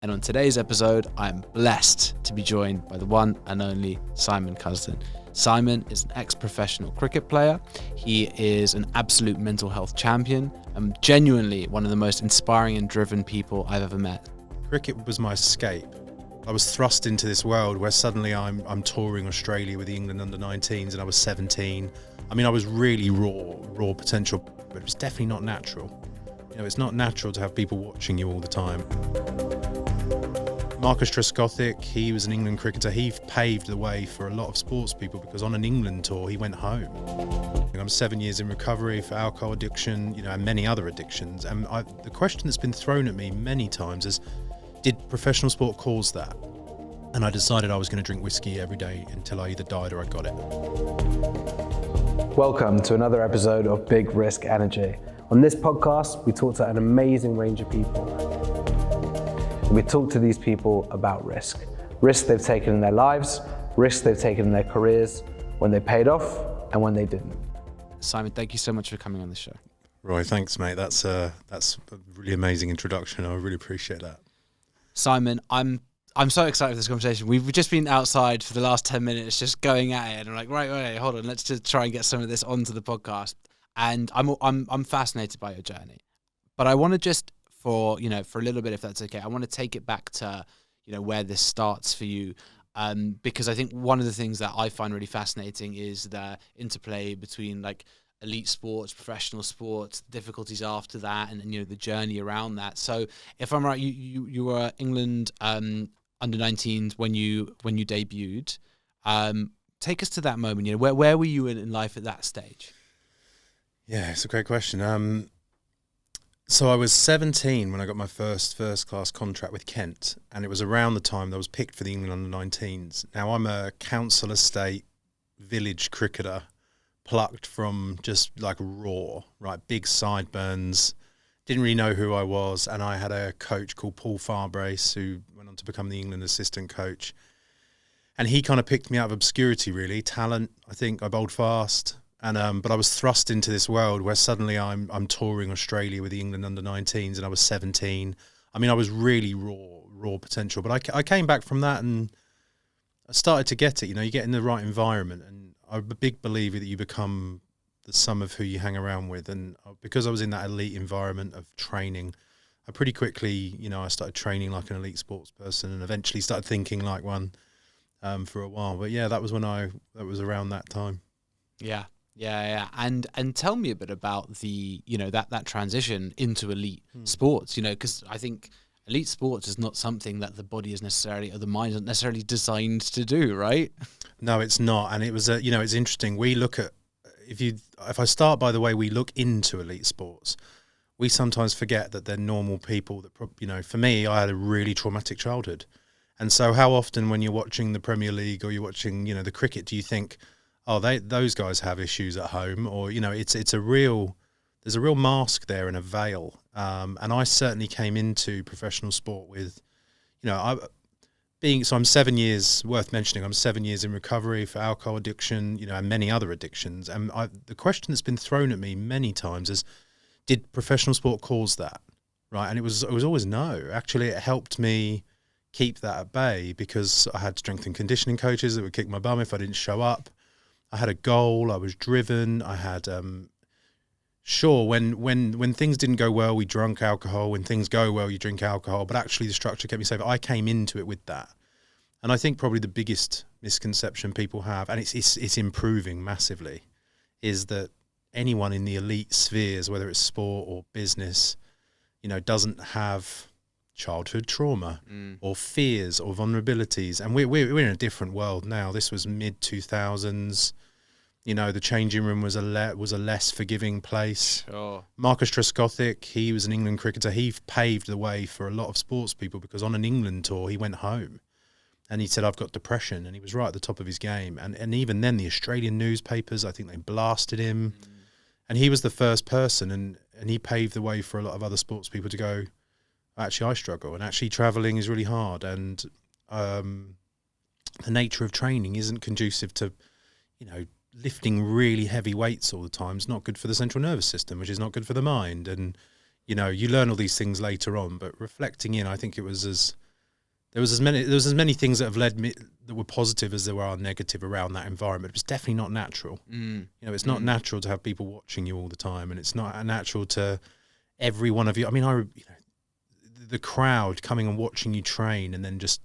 And on today's episode, I'm blessed to be joined by the one and only Simon Cusden. Simon is an ex-professional cricket player. He is an absolute mental health champion and genuinely one of the most inspiring and driven people I've ever met. Cricket was my escape. I was thrust into this world where suddenly I'm touring Australia with the England under-19s and I was 17. I mean, I was really raw potential, but it was definitely not natural. You know, it's not natural to have people watching you all the time. Marcus Trescothick, he was an England cricketer. He paved the way for a lot of sports people because on an England tour, he went home. I'm 7 years in recovery for alcohol addiction, and many other addictions. And the question that's been thrown at me many times is, did professional sport cause that? And I decided I was going to drink whiskey every day until I either died or I got it. Welcome to another episode of Big Risk Energy. On this podcast, we talk to an amazing range of people. We talk to these people about risk. Risks they've taken in their lives, risks they've taken in their careers, when they paid off and when they didn't. Simon, thank you so much for coming on the show. Roy, thanks, mate. That's a really amazing introduction. I really appreciate that. Simon, I'm so excited for this conversation. We've just been outside for the last 10 minutes just going at it, and I'm like, right, hold on, let's just try and get some of this onto the podcast. And I'm fascinated by your journey. But I want to just for a little bit, if that's okay, I want to take it back to, where this starts for you. Because I think one of the things that I find really fascinating is the interplay between like elite sports, professional sports, difficulties after that, and the journey around that. So if I'm right, you were England under-19s when you debuted. Take us to that moment. Where were you in life at that stage? Yeah, it's a great question. So I was 17 when I got my first class contract with Kent, and it was around the time that I was picked for the England under-19s. Now I'm a council estate village cricketer, plucked from just like raw, right? Big sideburns, didn't really know who I was, and I had a coach called Paul Farbrace who went on to become the England assistant coach. And he kind of picked me out of obscurity, really. Talent, I think I bowled fast. And but I was thrust into this world where suddenly I'm touring Australia with the England under-19s and I was 17. I mean, I was really raw potential. But I came back from that and I started to get it. You get in the right environment. And I'm a big believer that you become the sum of who you hang around with. And because I was in that elite environment of training, I pretty quickly, I started training like an elite sports person and eventually started thinking like one for a while. But yeah, that was around that time. Yeah. Yeah. And tell me a bit about the, that transition into elite sports, because I think elite sports is not something that the body is necessarily, or the mind isn't necessarily designed to do, right? No, it's not. And it was, it's interesting. We look at, if I start by the way we look into elite sports, we sometimes forget that they're normal people that, for me, I had a really traumatic childhood. And so how often when you're watching the Premier League or you're watching, the cricket, do you think, oh, those guys have issues at home, or there's a real mask there and a veil. And I certainly came into professional sport with, I'm 7 years, worth mentioning, I'm 7 years in recovery for alcohol addiction, and many other addictions. And the question that's been thrown at me many times is, did professional sport cause that? Right, and it was always no. Actually, it helped me keep that at bay because I had strength and conditioning coaches that would kick my bum if I didn't show up. I had a goal. I was driven. I had, sure, when things didn't go well, we drank alcohol. When things go well, you drink alcohol. But actually, the structure kept me safe. I came into it with that, and I think probably the biggest misconception people have, and it's improving massively, is that anyone in the elite spheres, whether it's sport or business, doesn't have childhood trauma or fears or vulnerabilities. And we're in a different world now. This was mid-2000s. The changing room was a less forgiving place. Sure. Marcus Trescothick, he was an England cricketer. He paved the way for a lot of sports people because on an England tour, he went home and he said, I've got depression. And he was right at the top of his game. And even then, the Australian newspapers, I think they blasted him. And he was the first person, and he paved the way for a lot of other sports people to go, actually, I struggle, and actually travelling is really hard, and the nature of training isn't conducive to, lifting really heavy weights all the time. It's not good for the central nervous system, which is not good for the mind. And, you learn all these things later on, but reflecting in, I think it was as there was as many things that have led me that were positive as there were negative around that environment. It was definitely not natural. You know, it's not natural to have people watching you all the time, and it's not natural to every one of you. I mean, the crowd coming and watching you train, and then just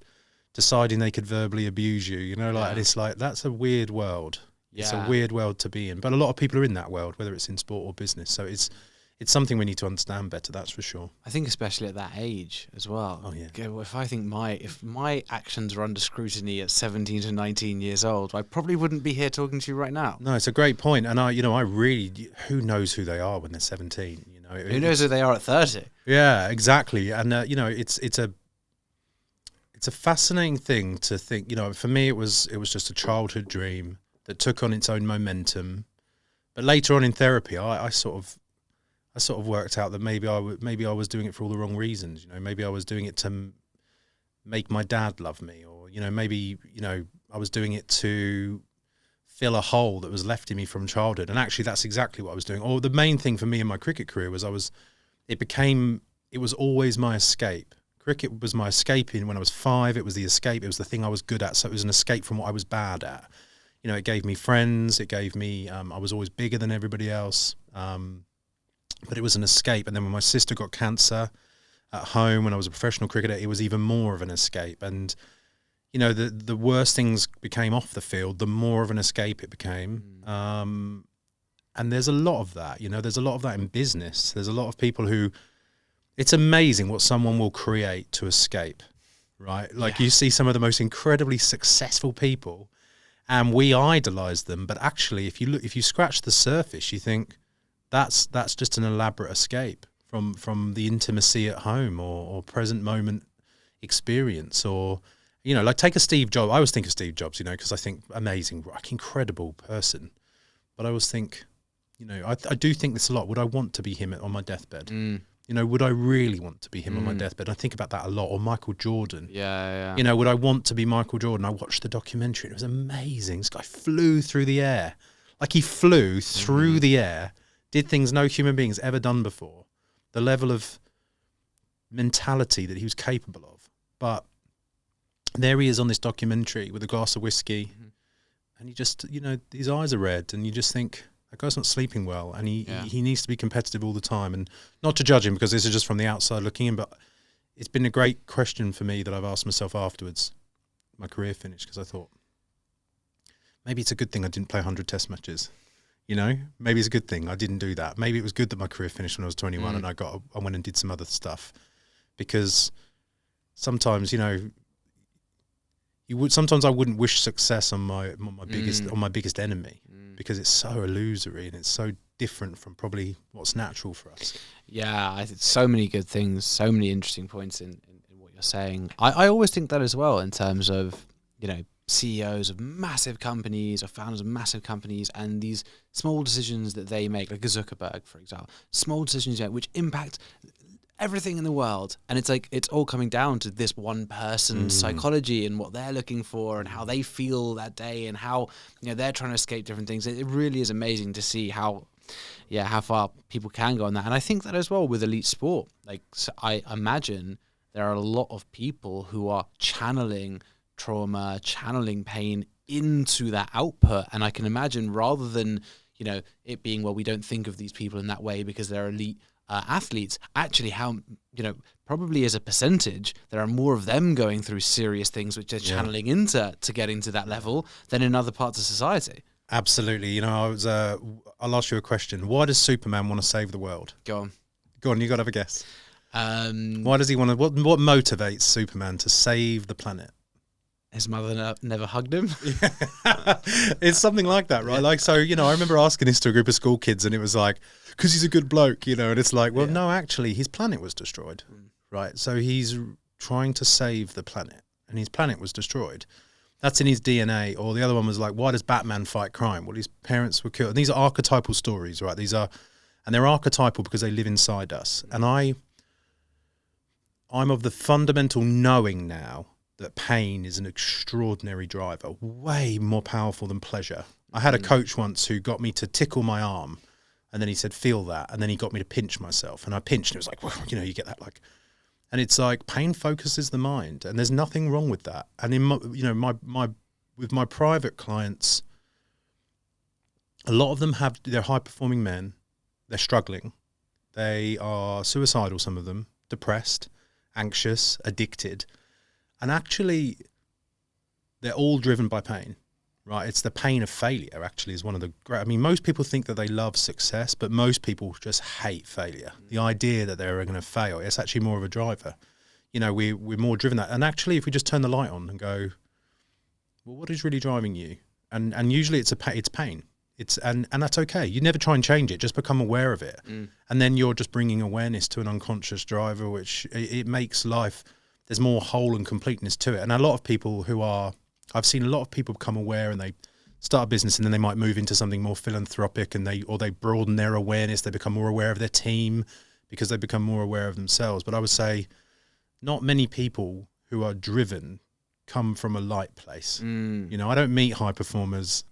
deciding they could verbally abuse you. You know, like and it's like that's a weird world. Yeah. It's a weird world to be in, but a lot of people are in that world, whether it's in sport or business. So it's something we need to understand better. That's for sure. I think especially at that age as well. Oh yeah. If my actions were under scrutiny at 17 to 19 years old, I probably wouldn't be here talking to you right now. No, it's a great point, and I really, who knows who they are when they're 17? You know, who knows who they are at 30? Yeah, exactly. And you know, it's a fascinating thing to think. You know, for me, it was just a childhood dream that took on its own momentum. But later on in therapy, I sort of worked out that maybe I was doing it for all the wrong reasons. You know, maybe I was doing it to make my dad love me, or you know, maybe I was doing it to fill a hole that was left in me from childhood. And actually, that's exactly what I was doing. Or the main thing for me in my cricket career was it was always my escape. Cricket was my escape. When I was 5, it was the escape. It was the thing I was good at. So it was an escape from what I was bad at. You know, it gave me friends. It gave me. I was always bigger than everybody else. But it was an escape. And then when my sister got cancer at home, when I was a professional cricketer, it was even more of an escape. And, you know, the worse things became off the field, the more of an escape it became. And there's a lot of that, you know, there's a lot of that in business. There's a lot of people who, it's amazing what someone will create to escape, right? Like you see some of the most incredibly successful people and we idolize them. But actually, if you scratch the surface, you think, that's just an elaborate escape from the intimacy at home or present moment experience. Or, you know, like take a Steve Jobs. I always think of Steve Jobs, you know, because I think amazing, like incredible person. But I always think, you know, I do think this a lot. Would I want to be him on my deathbed? You know, would I really want to be him on my deathbed? I think about that a lot. Or Michael Jordan. Yeah. You know, would I want to be Michael Jordan? I watched the documentary. It was amazing. This guy flew through the air. Like he flew through the air. Did things no human being's ever done before. The level of mentality that he was capable of. But there he is on this documentary with a glass of whiskey. And he just, you know, his eyes are red. And you just think, that guy's not sleeping well. And he needs to be competitive all the time. And not to judge him, because this is just from the outside looking in. But it's been a great question for me that I've asked myself afterwards. My career finished, because I thought, maybe it's a good thing I didn't play 100 test matches. You know, maybe it's a good thing I didn't do that. Maybe it was good that my career finished when I was 21 and I went and did some other stuff, because sometimes, you know, sometimes I wouldn't wish success on my biggest enemy, because it's so illusory and it's so different from probably what's natural for us. Yeah, I think so many good things, so many interesting points in what you're saying. I always think that as well in terms of, you know, CEOs of massive companies or founders of massive companies, and these small decisions that they make, like a Zuckerberg, for example, small decisions which impact everything in the world. And it's like, it's all coming down to this one person's psychology and what they're looking for and how they feel that day and how, you know, they're trying to escape different things. It really is amazing to see how far people can go on that. And I think that as well with elite sport, like, so I imagine there are a lot of people who are channeling trauma, channeling pain into that output. And I can imagine, rather than, you know, it being, well, we don't think of these people in that way because they're elite athletes, actually how, you know, probably as a percentage, there are more of them going through serious things which they're channeling into to getting to that level than in other parts of society. Absolutely. You know, I'll ask you a question. Why does Superman want to save the world? Go on, you got to have a guess. Why does he want to, what motivates Superman to save the planet? His mother never hugged him. It's something like that, right? Like, so, you know, I remember asking this to a group of school kids, and it was like, because he's a good bloke, you know, and it's like, well, no, actually, his planet was destroyed, right? So he's trying to save the planet, and his planet was destroyed. That's in his DNA. Or the other one was like, why does Batman fight crime? Well, his parents were killed. And these are archetypal stories, right? And they're archetypal because they live inside us. And I'm of the fundamental knowing now that pain is an extraordinary driver, way more powerful than pleasure. I had a coach once who got me to tickle my arm, and then he said, feel that. And then he got me to pinch myself, and I pinched, and it was like, well, you know, you get that like, And it's like pain focuses the mind, and there's nothing wrong with that. And in my, with my private clients, a lot of them they're high performing men. They're struggling. They are suicidal, some of them, depressed, anxious, addicted. And actually, they're all driven by pain, right? It's the pain of failure, actually, is one of the great... I mean, most people think that they love success, but most people just hate failure. The idea that they're going to fail, it's actually more of a driver. We're more driven that. And actually, if we just turn the light on and go, well, what is really driving you? And usually it's pain. And that's okay. You never try and change it. Just become aware of it. And then you're just bringing awareness to an unconscious driver, which it makes life, there's more whole and completeness to it. And a lot of people I've seen a lot of people become aware, and they start a business, and then they might move into something more philanthropic, and they broaden their awareness. They become more aware of their team because they become more aware of themselves. But I would say not many people who are driven come from a light place. I don't meet high performers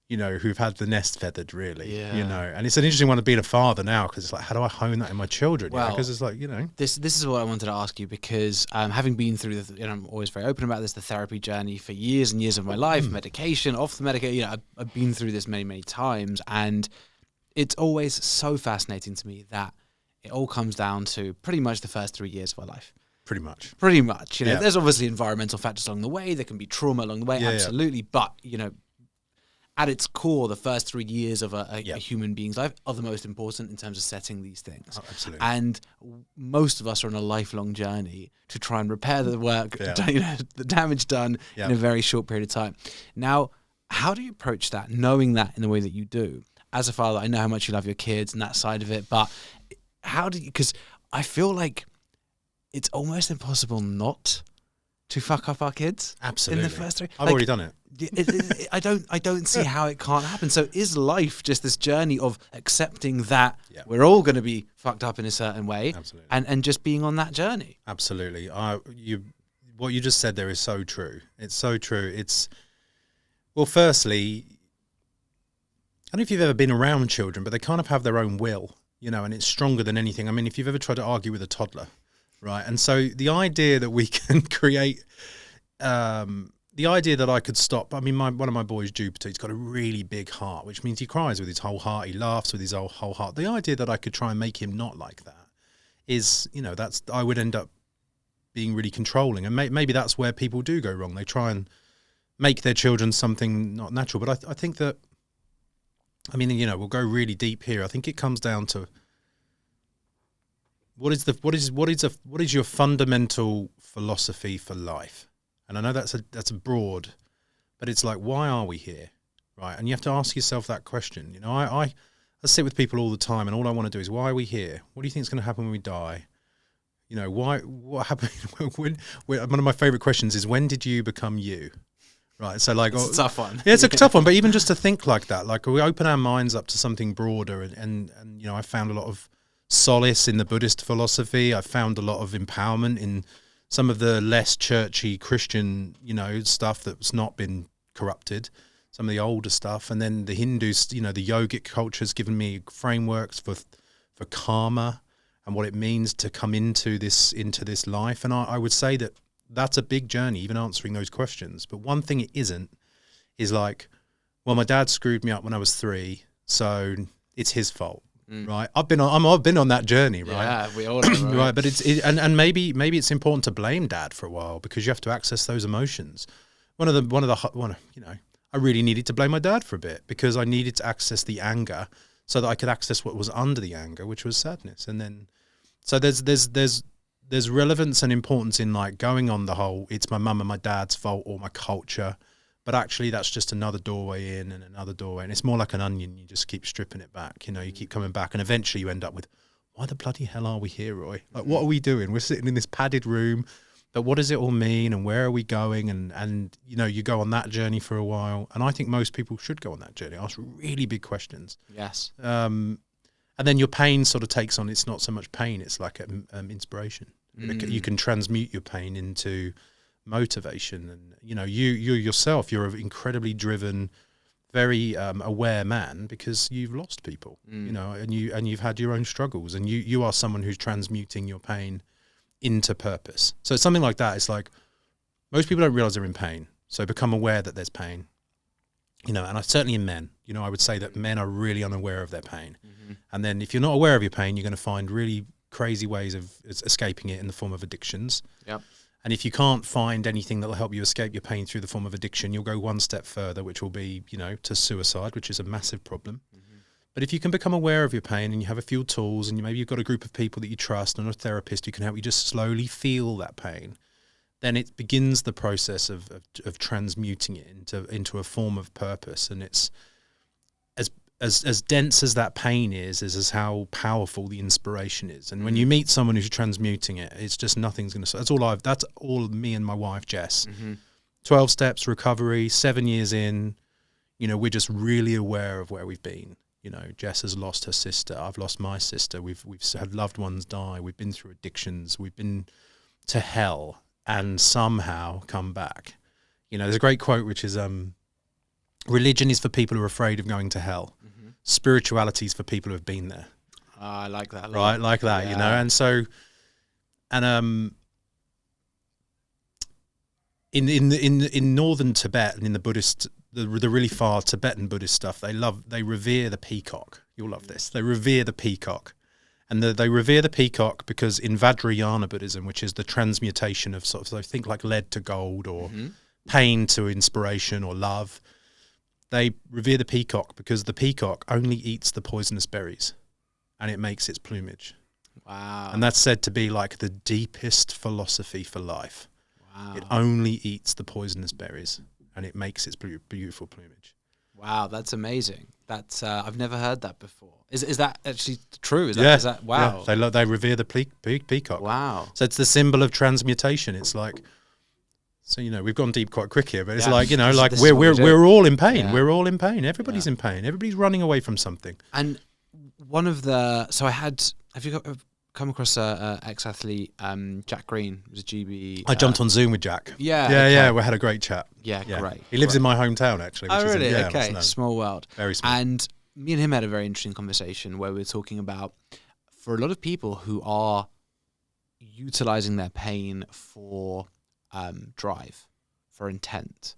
who've had the nest feathered, really, and it's an interesting one of being a father now, because it's like, how do I hone that in my children? Well, because it's like, this is what I wanted to ask you, because having been through I'm always very open about this, the therapy journey for years and years of my life, medication, off the medication, I've been through this many, many times, and it's always so fascinating to me that it all comes down to pretty much the first 3 years of our life. Pretty much. There's obviously environmental factors along the way, there can be trauma along the way, absolutely, but at its core, the first 3 years of a human being's life are the most important in terms of setting these things. Oh, absolutely. And most of us are on a lifelong journey to try and repair the work, the damage done in a very short period of time. Now, how do you approach that, knowing that in the way that you do? As a father, I know how much you love your kids and that side of it, but how do you, because I feel like it's almost impossible not to fuck up our kids. Absolutely. In the first 3. I've already done it. I don't see how it can't happen. So is life just this journey of accepting that we're all going to be fucked up in a certain way, and just being on that journey? Absolutely. What you just said there is so true. It's so true. Well, firstly, I don't know if you've ever been around children, but they kind of have their own will, and it's stronger than anything. I mean, if you've ever tried to argue with a toddler, right? And so the idea that we can create... the idea that I could stop, I mean, one of my boys, Jupiter, he's got a really big heart, which means he cries with his whole heart, he laughs with his whole heart. The idea that I could try and make him not like that is, I would end up being really controlling. And maybe that's where people do go wrong. They try and make their children something not natural. But I think that, I mean, we'll go really deep here. I think it comes down to what is your fundamental philosophy for life? And I know that's a broad, but it's like, why are we here, right? And you have to ask yourself that question. I sit with people all the time, and all I want to do is, why are we here? What do you think is going to happen when we die? What happened? When one of my favorite questions is, when did you become you? Right. So like, it's a tough one. Yeah, it's a tough one. But even just to think like that, like we open our minds up to something broader, and I found a lot of solace in the Buddhist philosophy. I found a lot of empowerment in some of the less churchy Christian, stuff that's not been corrupted, some of the older stuff. And then the Hindus, the yogic culture's given me frameworks for karma and what it means to come into this life. And I would say that that's a big journey, even answering those questions. But one thing it isn't is like, well, my dad screwed me up when I was 3, so it's his fault. Right, I've been on that journey, right? Yeah, we all are, right? Right, but and maybe it's important to blame dad for a while, because you have to access those emotions. I really needed to blame my dad for a bit, because I needed to access the anger so that I could access what was under the anger, which was sadness. And then, so there's relevance and importance in like going on the whole, it's my mum and my dad's fault or my culture. But actually, that's just another doorway in and another doorway. And it's more like an onion. You just keep stripping it back. You keep coming back. And eventually you end up with, why the bloody hell are we here, Roy? Like, what are we doing? We're sitting in this padded room. But what does it all mean? And where are we going? And you go on that journey for a while. And I think most people should go on that journey. Ask really big questions. Yes. And then your pain sort of takes on, it's not so much pain. It's like inspiration. You can transmute your pain into motivation, and you yourself, you're an incredibly driven, very aware man, because you've lost people, and you've had your own struggles, and you are someone who's transmuting your pain into purpose. So it's something like that. It's like most people don't realize they're in pain. So become aware that there's pain, and certainly in men, I would say that men are really unaware of their pain. Mm-hmm. And then if you're not aware of your pain, you're going to find really crazy ways of escaping it in the form of addictions. Yep. And if you can't find anything that will help you escape your pain through the form of addiction, you'll go one step further, which will be, to suicide, which is a massive problem. Mm-hmm. But if you can become aware of your pain and you have a few tools and maybe you've got a group of people that you trust and a therapist who can help you just slowly feel that pain, then it begins the process of transmuting it into a form of purpose. And it's as dense as that pain is how powerful the inspiration is. And when you meet someone who's transmuting it, it's just nothing's going to. That's all me and my wife Jess. Mm-hmm. 12 steps recovery, 7 years in. We're just really aware of where we've been. Jess has lost her sister. I've lost my sister. We've had loved ones die. We've been through addictions. We've been to hell and somehow come back. There's a great quote which is, religion is for people who are afraid of going to hell. Mm-hmm. Spirituality is for people who have been there. I like that. Right, like that, yeah. And so, in northern Tibet and in the Buddhist, the really far Tibetan Buddhist stuff, they revere the peacock. You'll love this. They revere the peacock. And they revere the peacock because in Vajrayana Buddhism, which is the transmutation of sort of, so think like lead to gold or pain to inspiration or love, they revere the peacock because the peacock only eats the poisonous berries and it makes its plumage. Wow. And that's said to be like the deepest philosophy for life. Wow. It only eats the poisonous berries and it makes its beautiful plumage. Wow, that's amazing. That's I've never heard that before. Is that actually true? Is that wow? Yeah. They revere the peacock. Wow. So it's the symbol of transmutation. It's like, so we've gone deep quite quick here, but it's like we're all in pain. Yeah. We're all in pain. Everybody's in pain. Everybody's running away from something. And have you come across a ex-athlete, Jack Green, who's a GB? I jumped on Zoom with Jack. Yeah. Yeah, we had a great chat. Yeah, great. He lives in my hometown, actually. Oh, really? Okay, small world. Very small. And me and him had a very interesting conversation where we were talking about, for a lot of people who are utilizing their pain for drive, for intent,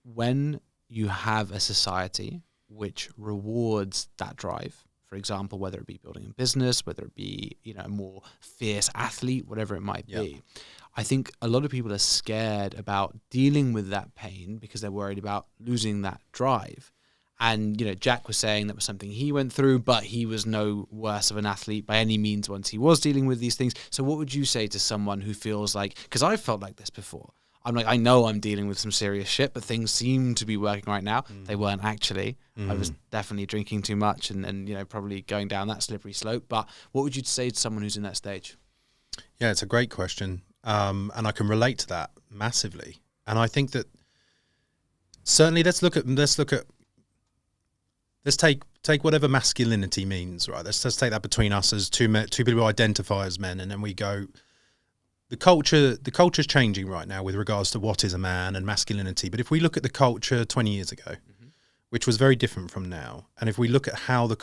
when you have a society which rewards that drive, for example, whether it be building a business, whether it be, a more fierce athlete, whatever it might be, I think a lot of people are scared about dealing with that pain because they're worried about losing that drive. And, Jack was saying that was something he went through, but he was no worse of an athlete by any means once he was dealing with these things. So what would you say to someone who feels like, because I've felt like this before, I'm like, I know I'm dealing with some serious shit, but things seem to be working right now. They weren't actually. I was definitely drinking too much and probably going down that slippery slope. But what would you say to someone who's in that stage? Yeah, it's a great question. And I can relate to that massively. And I think that certainly let's take whatever masculinity means, right? Let's take that between us as two people who identify as men, and then we go. The culture's changing right now with regards to what is a man and masculinity. But if we look at the culture 20 years ago, which was very different from now, and if we look at how the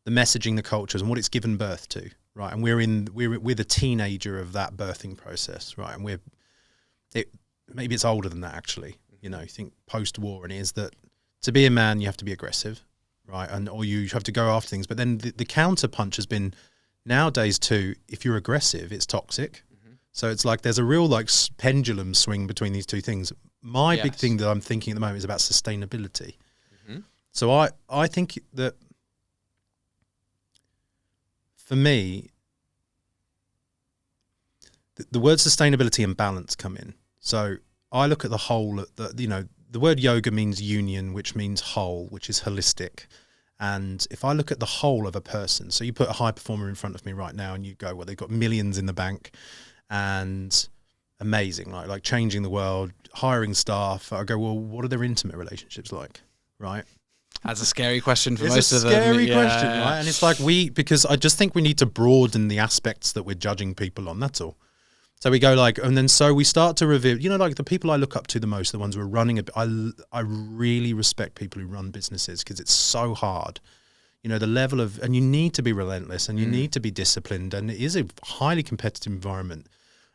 messaging, the cultures, and what it's given birth to, right? And we're the teenager of that birthing process, right? And maybe it's older than that actually. You think post-war, and it is that to be a man you have to be aggressive, right? Or you have to go after things. But then the counter punch has been, nowadays too, if you're aggressive, it's toxic. So it's like there's a real pendulum swing between these two things. My big thing that I'm thinking at the moment is about sustainability. So I think that for me, the word sustainability and balance come in. So I look at the whole, the word yoga means union, which means whole, which is holistic. And if I look at the whole of a person, so you put a high performer in front of me right now and you go, well, they've got millions in the bank and amazing, like changing the world, hiring staff. I go, well, what are their intimate relationships like, right? That's a scary question for most of them. It's a scary question, right? And it's like because I just think we need to broaden the aspects that we're judging people on, that's all. So we go so we start to reveal, like the people I look up to the most, the ones who are running I really respect people who run businesses because it's so hard. the level of, and you need to be relentless and you need to be disciplined, and it is a highly competitive environment,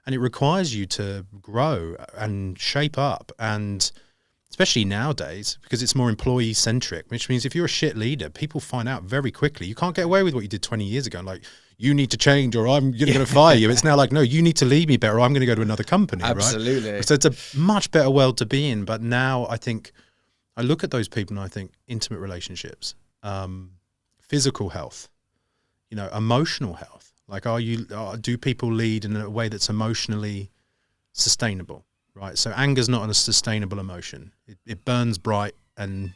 and it requires you to grow and shape up, and especially nowadays because it's more employee centric, which means if you're a shit leader, people find out very quickly. You can't get away with what you did 20 years ago. Like, you need to change or I'm going to fire you. It's now like, no, you need to lead me better or I'm going to go to another company. Absolutely. Right? So it's a much better world to be in. But now I think I look at those people and I think intimate relationships, physical health, emotional health. Like, do people lead in a way that's emotionally sustainable? Right. So anger's not a sustainable emotion. It burns bright, and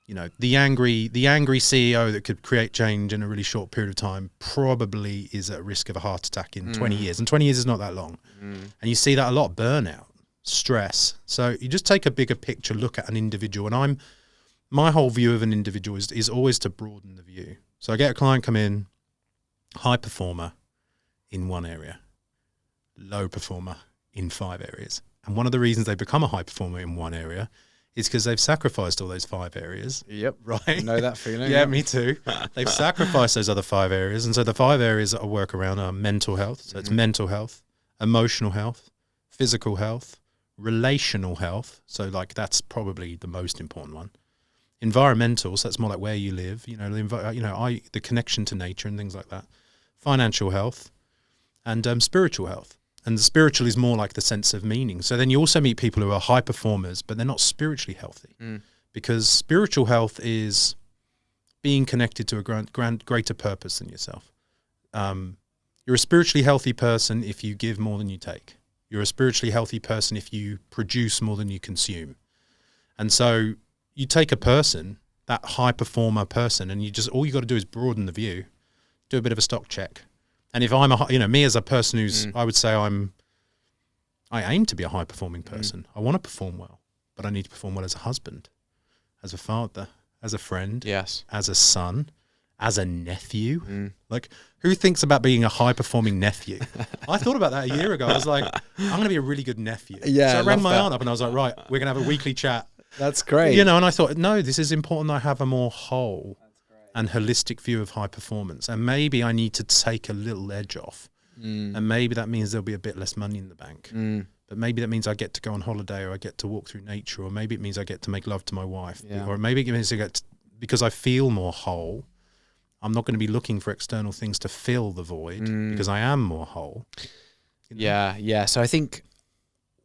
the angry CEO that could create change in a really short period of time probably is at risk of a heart attack in 20 years. And 20 years is not that long. And you see that a lot: burnout, stress. So you just take a bigger picture look at an individual. And my whole view of an individual is always to broaden the view. So I get a client come in, high performer in one area, low performer in 5 areas. And one of the reasons they become a high performer in one area is because they've sacrificed all those 5 areas. Yep. Right? Know that feeling. Yeah, me too. They've sacrificed those other 5 areas. And so the 5 areas that I work around are mental health. So it's mental health, emotional health, physical health, relational health. So like that's probably the most important one. Environmental, so that's more like where you live, the connection to nature and things like that. Financial health and spiritual health. And the spiritual is more like the sense of meaning. So then you also meet people who are high performers, but they're not spiritually healthy. Because spiritual health is being connected to a greater purpose than yourself. You're a spiritually healthy person if you give more than you take. You're a spiritually healthy person if you produce more than you consume. And so you take a person, that high performer person, and all you got to do is broaden the view, do a bit of a stock check. And if I'm me as a person who's, I would say I aim to be a high performing person. I want to perform well, but I need to perform well as a husband, as a father, as a friend, Yes. as a son, as a nephew. Like, who thinks about being a high performing nephew? I thought about that a year ago. I was like, I'm going to be a really good nephew. Yeah, so I I rang love my that. aunt up and I was like, right, we're going to have a weekly chat. That's great. And I thought, no, this is important that I have a more whole and holistic view of high performance. And maybe I need to take a little edge off. And maybe that means there'll be a bit less money in the bank. But maybe that means I get to go on holiday, or I get to walk through nature, or maybe it means I get to make love to my wife. Yeah. Or maybe it means because I feel more whole, I'm not going to be looking for external things to fill the void because I am more whole. Yeah. So I think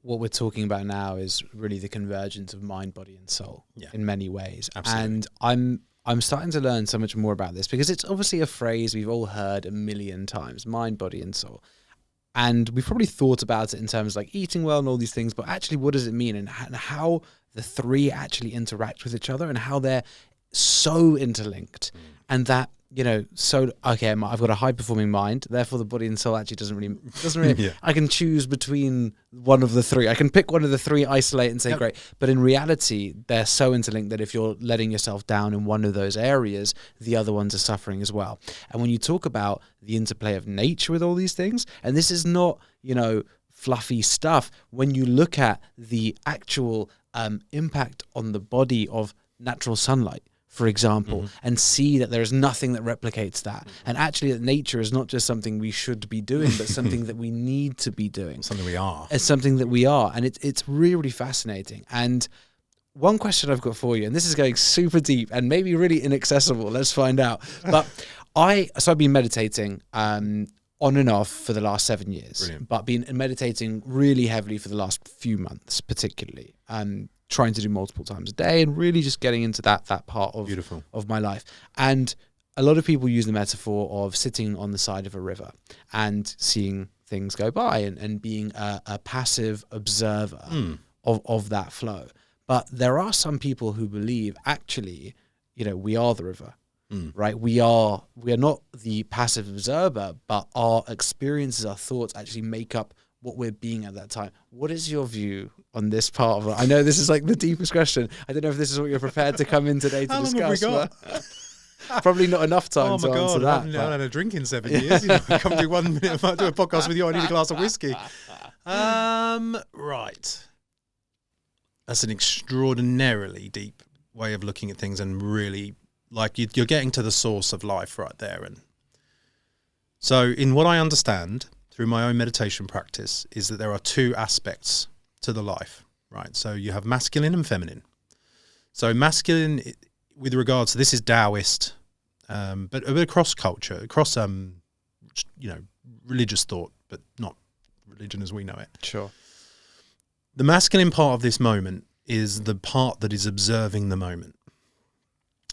what we're talking about now is really the convergence of mind, body, and soul in many ways. Absolutely. And I'm starting to learn so much more about this because it's obviously a phrase we've all heard a million times: mind, body, and soul. And we've probably thought about it in terms of like eating well and all these things, but actually what does it mean, and how the three actually interact with each other, and how they're so interlinked, and that, okay, I've got a high performing mind, therefore the body and soul actually doesn't really I can choose between one of the three. I can pick one of the three, isolate and say great. But in reality, they're so interlinked that if you're letting yourself down in one of those areas, the other ones are suffering as well. And when you talk about the interplay of nature with all these things, and this is not, fluffy stuff, when you look at the actual impact on the body of natural sunlight, for example, and see that there is nothing that replicates that. And actually that nature is not just something we should be doing, but something that we need to be doing. Something we are. It's something that we are. And it's really, really fascinating. And one question I've got for you, and this is going super deep and maybe really inaccessible, let's find out. But I've been meditating on and off for the last 7 years. Brilliant. But been meditating really heavily for the last few months, particularly. Trying to do multiple times a day and really just getting into that part of my life. And a lot of people use the metaphor of sitting on the side of a river and seeing things go by and being a passive observer of that flow. But there are some people who believe actually, we are the river, right? We are not the passive observer, but our experiences, our thoughts actually make up what we're being at that time. What is your view on this part of it? I know this is like the deepest question. I don't know if this is what you're prepared to come in today to discuss. How long have we got? Probably not enough time to answer that. I haven't had a drink in 7 years. Come do 1 minute, if I do a podcast with you, I need a glass of whiskey. Right. That's an extraordinarily deep way of looking at things and really Like you're getting to the source of life right there. And so in what I understand through my own meditation practice is that there are two aspects to the life, right? So you have masculine and feminine. So masculine with regards to, this is Taoist, but across culture, across, religious thought, but not religion as we know it. Sure. The masculine part of this moment is the part that is observing the moment.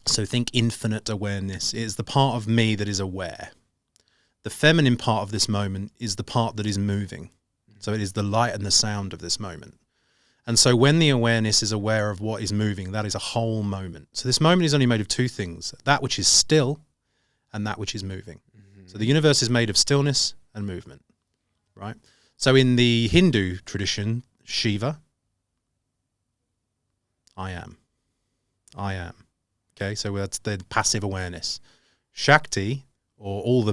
So think infinite awareness. It is the part of me that is aware. The feminine part of this moment is the part that is moving. So it is the light and the sound of this moment. And so when the awareness is aware of what is moving, that is a whole moment. So this moment is only made of two things, that which is still and that which is moving. Mm-hmm. So the universe is made of stillness and movement, right? So in the Hindu tradition, Shiva, I am. Okay, so that's the passive awareness. Shakti, or all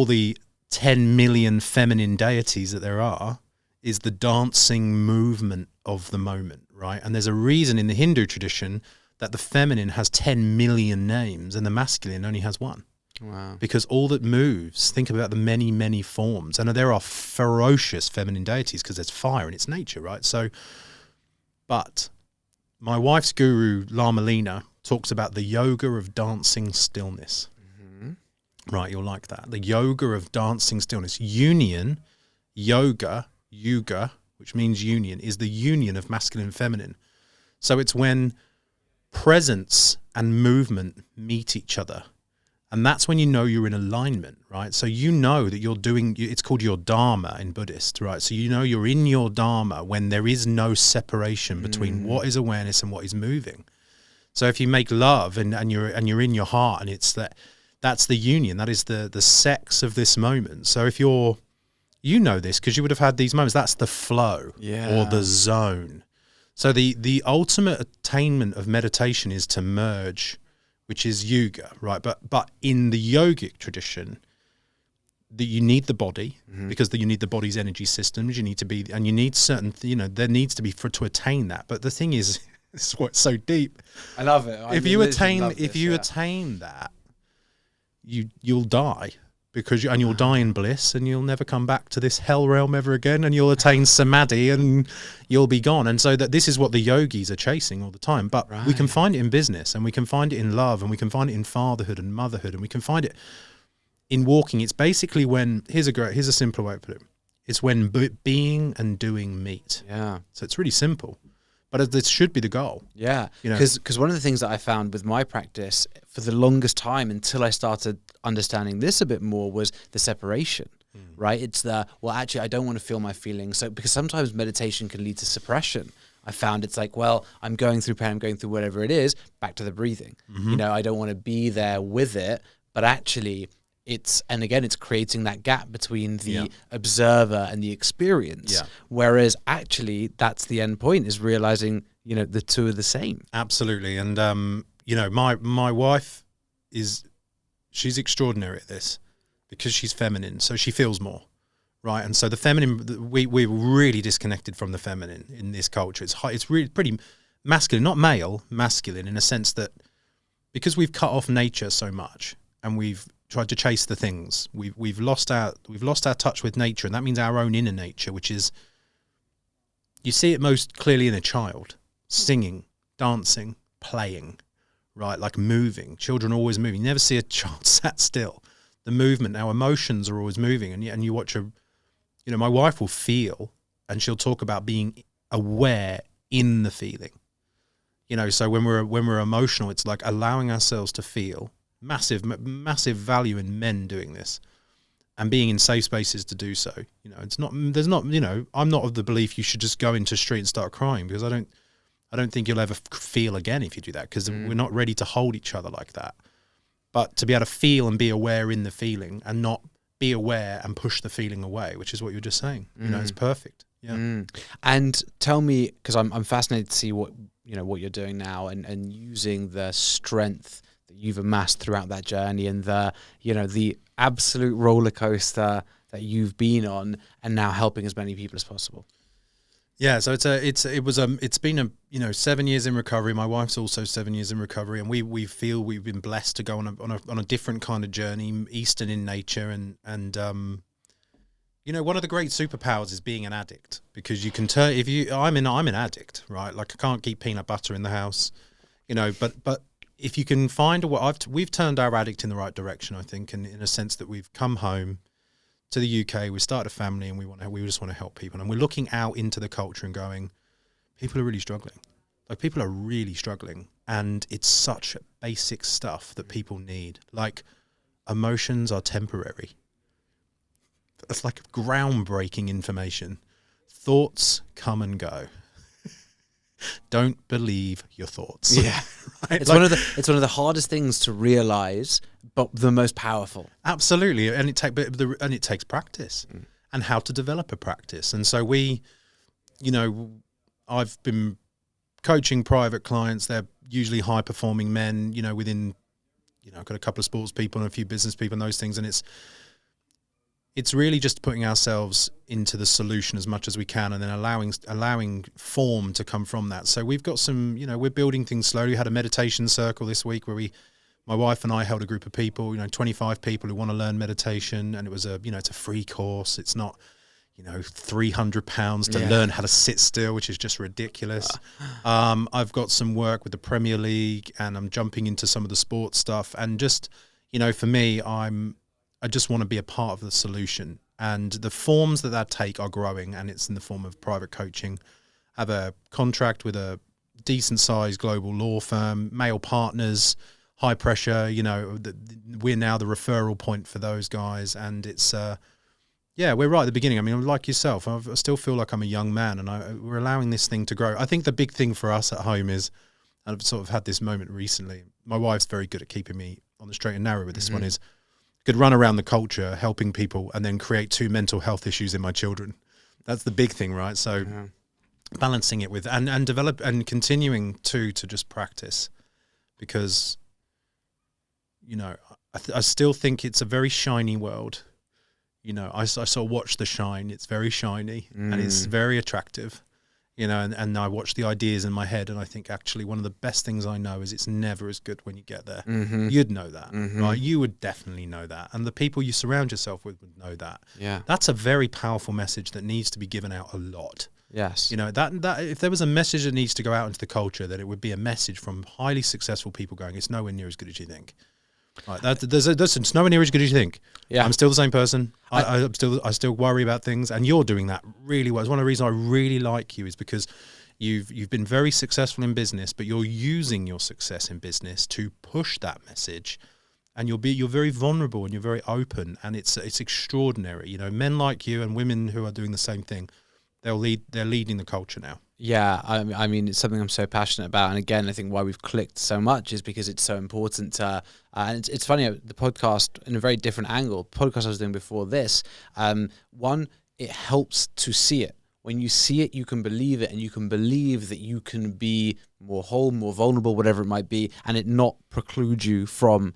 the 10 million feminine deities that there are, is the dancing movement of the moment, right? And there's a reason in the Hindu tradition that the feminine has 10 million names and the masculine only has one. Wow. Because all that moves, think about the many, many forms. And there are ferocious feminine deities because there's fire in its nature, right? So, but my wife's guru, Lama Lena, talks about the yoga of dancing stillness. Mm-hmm. Right, you'll like that. The yoga of dancing stillness. Union, yoga, which means union, is the union of masculine and feminine. So it's when presence and movement meet each other. And that's when you know you're in alignment, right? So you know that you're doing, it's called your Dharma in Buddhist, right? So you know you're in your Dharma when there is no separation between what is awareness and what is moving. So if you make love and you're in your heart, and it's that's the union, that is the sex of this moment. So if you know this because you would have had these moments, that's the flow or the zone. So the ultimate attainment of meditation is to merge, which is yoga, right? But in the yogic tradition, you need the body because you need the body's energy systems. You need to be, and you need certain, there needs to be to attain that. But the thing is, it's what's so deep. I love it. If you attain that, you'll die. You'll die in bliss, and you'll never come back to this hell realm ever again, and you'll attain samadhi and you'll be gone. And so this is what the yogis are chasing all the time. But we can find it in business, and we can find it in love, and we can find it in fatherhood and motherhood, and we can find it in walking. It's basically when, here's a simpler way to put it. It's when being and doing meet. Yeah. So it's really simple. But this should be the goal. Yeah, because one of the things that I found with my practice for the longest time until I started understanding this a bit more was the separation, right? It's actually, I don't want to feel my feelings. So because sometimes meditation can lead to suppression. I found it's like, well, I'm going through pain, I'm going through whatever it is, back to the breathing. Mm-hmm. I don't want to be there with it, but actually it's creating that gap between the observer and the experience. Yeah. Whereas actually that's the end point, is realizing, the two are the same. Absolutely. And, my wife she's extraordinary at this because she's feminine. So she feels more, right? And so the feminine, we're really disconnected from the feminine in this culture. It's really pretty masculine, not male, masculine, in a sense that because we've cut off nature so much and we've tried to chase the things, we've lost our touch with nature, and that means our own inner nature, which is, you see it most clearly in a child, singing, dancing, playing, right? Like moving. Children are always moving. You never see a child sat still. The movement, our emotions are always moving, and you watch my wife will feel, and she'll talk about being aware in the feeling. So when we're emotional, it's like allowing ourselves to feel. Massive value in men doing this and being in safe spaces to do so. I'm not of the belief you should just go into the street and start crying, because I don't think you'll ever feel again if you do that, because we're not ready to hold each other like that. But to be able to feel and be aware in the feeling, and not be aware and push the feeling away, which is what you were just saying. It's perfect. Yeah. And tell me, because I'm fascinated to see what you're doing now, and using the strength that you've amassed throughout that journey, and the absolute roller coaster that you've been on, and now helping as many people as possible. Yeah, so it's been 7 years in recovery. My wife's also 7 years in recovery, and we feel we've been blessed to go on a different kind of journey, Eastern in nature, and one of the great superpowers is being an addict, because you can turn I'm an addict, right? Like, I can't keep peanut butter in the house, but if you can find we've turned our addict in the right direction, I think, in a sense that we've come home to the UK, we started a family, and we just want to help people, and we're looking out into the culture and going, people are really struggling. Like, people are really struggling, and it's such basic stuff that people need. Like, emotions are temporary. That's like groundbreaking information. Thoughts come and go. Don't believe your thoughts. Yeah, right? It's one of the hardest things to realize, but the most powerful. Absolutely, and it takes practice, and how to develop a practice. And so I've been coaching private clients. They're usually high performing men. Within, I've got a couple of sports people and a few business people and those things, and it's really just putting ourselves into the solution as much as we can, and then allowing form to come from that. So we've got some, we're building things slowly. We had a meditation circle this week where my wife and I held a group of people, 25 people who want to learn meditation, and it was it's a free course. It's not, £300 to learn how to sit still, which is just ridiculous. I've got some work with the Premier League, and I'm jumping into some of the sports stuff, and just, for me, I just want to be a part of the solution, and the forms that take are growing, and it's in the form of private coaching. I have a contract with a decent sized global law firm, male partners, high pressure, we're now the referral point for those guys. And it's, we're right at the beginning. I mean, like yourself, I still feel like I'm a young man, and we're allowing this thing to grow. I think the big thing for us at home is, I've sort of had this moment recently. My wife's very good at keeping me on the straight and narrow with this one, is could run around the culture helping people and then create 2 mental health issues in my children. That's the big thing, right? So balancing it with and develop and continuing to just practice, because I still think it's a very shiny world. I sort of watch The Shine. It's very shiny and it's very attractive. And I watch the ideas in my head, and I think actually one of the best things I know is it's never as good when you get there. You'd know that, right? You would definitely know that, and the people you surround yourself with would know that. Yeah, that's a very powerful message that needs to be given out a lot. Yes, that if there was a message that needs to go out into the culture, then it would be a message from highly successful people going, "It's nowhere near as good as you think." Right, it's nowhere near as good as you think. Yeah, I'm still the same person. I still worry about things, and you're doing that really well. It's one of the reasons I really like you, is because you've been very successful in business, but you're using your success in business to push that message, and you're very vulnerable and you're very open, and it's extraordinary. Men like you and women who are doing the same thing, they're leading the culture now. Yeah, I mean, it's something I'm so passionate about, and again, I think why we've clicked so much is because it's so important. And it's funny, the podcast in a very different angle. The podcast I was doing before this, one, it helps to see it. When you see it, you can believe it, and you can believe that you can be more whole, more vulnerable, whatever it might be, and it not preclude you from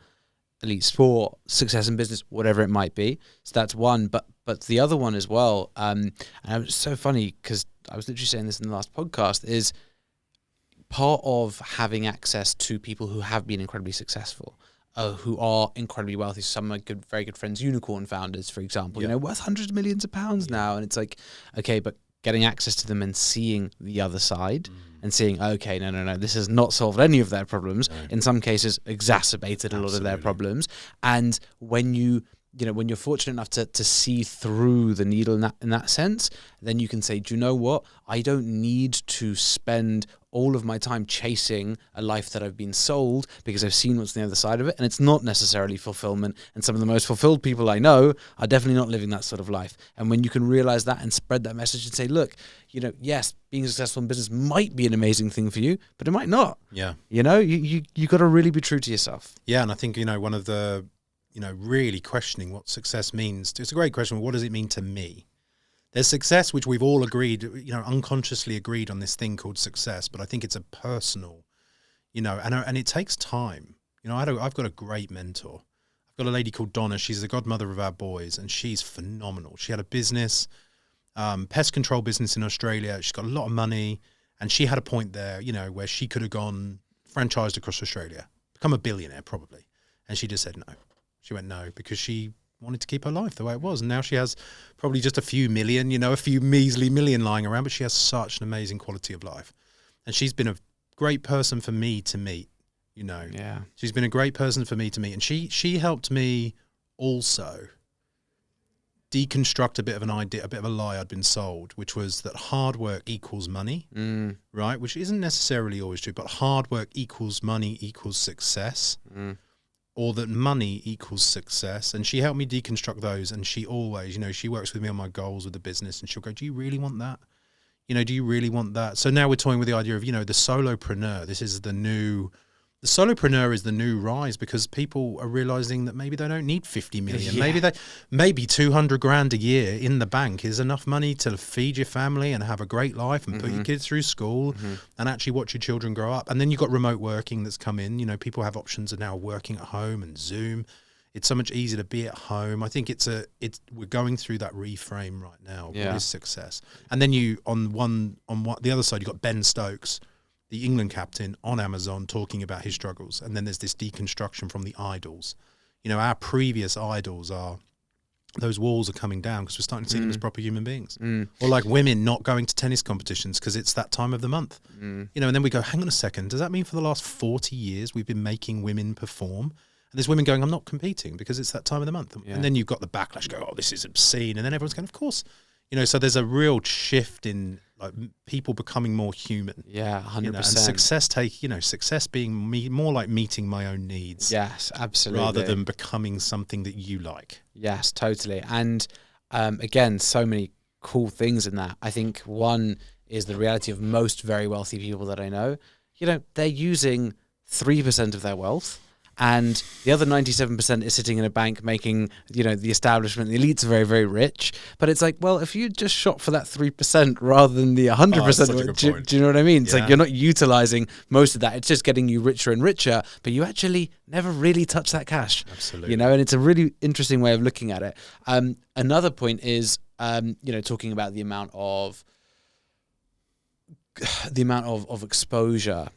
elite sport, success in business, whatever it might be. So that's one. But the other one as well, and it was so funny because I was literally saying this in the last podcast, is part of having access to people who have been incredibly successful, who are incredibly wealthy. Some of my very good friends, unicorn founders, for example, worth hundreds of millions of pounds now. And it's like, okay, but getting access to them and seeing the other side and seeing, okay, no, this has not solved any of their problems. No. In some cases, exacerbated a lot of their problems. And when when you're fortunate enough to see through the needle in that sense, then you can say, do you know what? I don't need to spend all of my time chasing a life that I've been sold, because I've seen what's on the other side of it, and it's not necessarily fulfillment. And some of the most fulfilled people I know are definitely not living that sort of life. And when you can realize that and spread that message and say, look, yes, being successful in business might be an amazing thing for you, but it might not. Yeah. You got to really be true to yourself. Yeah, and I think, one of the really questioning what success means. It's a great question. What does it mean to me? There's success, which we've all agreed, unconsciously agreed on this thing called success, but I think it's a personal, and it takes time. I've got a great mentor. I've got a lady called Donna. She's the godmother of our boys, and she's phenomenal. She had a business, pest control business in Australia. She's got a lot of money, and she had a point there, you know, where she could have gone franchised across Australia, become a billionaire probably. And she just said no. She went no because she wanted to keep her life the way it was. And now she has probably just a few million, you know, a few measly million lying around, but she has such an amazing quality of life. And she's been a great person for me to meet, you know. Yeah. She's been a great person for me to meet. And she helped me also deconstruct a bit of an idea, a bit of a lie I'd been sold, which was that hard work equals money, right? Which isn't necessarily always true, but hard work equals money equals success, or that money equals success. And she helped me deconstruct those. And she always, you know, she works with me on my goals with the business, and she'll go, do you really want that? You know, do you really want that? So now we're toying with the idea of, you know, the solopreneur. This is the solopreneur is the new rise, because people are realizing that maybe they don't need 50 million. Yeah. Maybe 200 grand a year in the bank is enough money to feed your family and have a great life and put your kids through school and actually watch your children grow up. And then you've got remote working that's come in. You know, people have options of now working at home and Zoom. It's so much easier to be at home. I think we're going through that reframe right now. Yeah. What is success? And then the other side, you've got Ben Stokes, the England captain, on Amazon talking about his struggles. And then there's this deconstruction from the idols. You know, our previous idols are, those walls are coming down because we're starting to see them as proper human beings. Or like women not going to tennis competitions because it's that time of the month. You know, and then we go, hang on a second, does that mean for the last 40 years we've been making women perform? And there's women going, I'm not competing because it's that time of the month. And then you've got the backlash, go, oh, this is obscene. And then everyone's going, of course. You know, so there's a real shift in like people becoming more human. Yeah, 100%. You know, and success being more like meeting my own needs. Yes, absolutely. Rather than becoming something that you like. Yes, totally. And again, so many cool things in that. I think one is the reality of most very wealthy people that I know. You know, they're using 3% of their wealth, and the other 97% is sitting in a bank making, you know, the establishment, the elites are very, very rich. But it's like, well, if you just shot for that 3% rather than the 100%, do you know what I mean? It's like you're not utilizing most of that. It's just getting you richer and richer, but you actually never really touch that cash. Absolutely. You know, and it's a really interesting way of looking at it. Another point is, you know, talking about the amount of exposure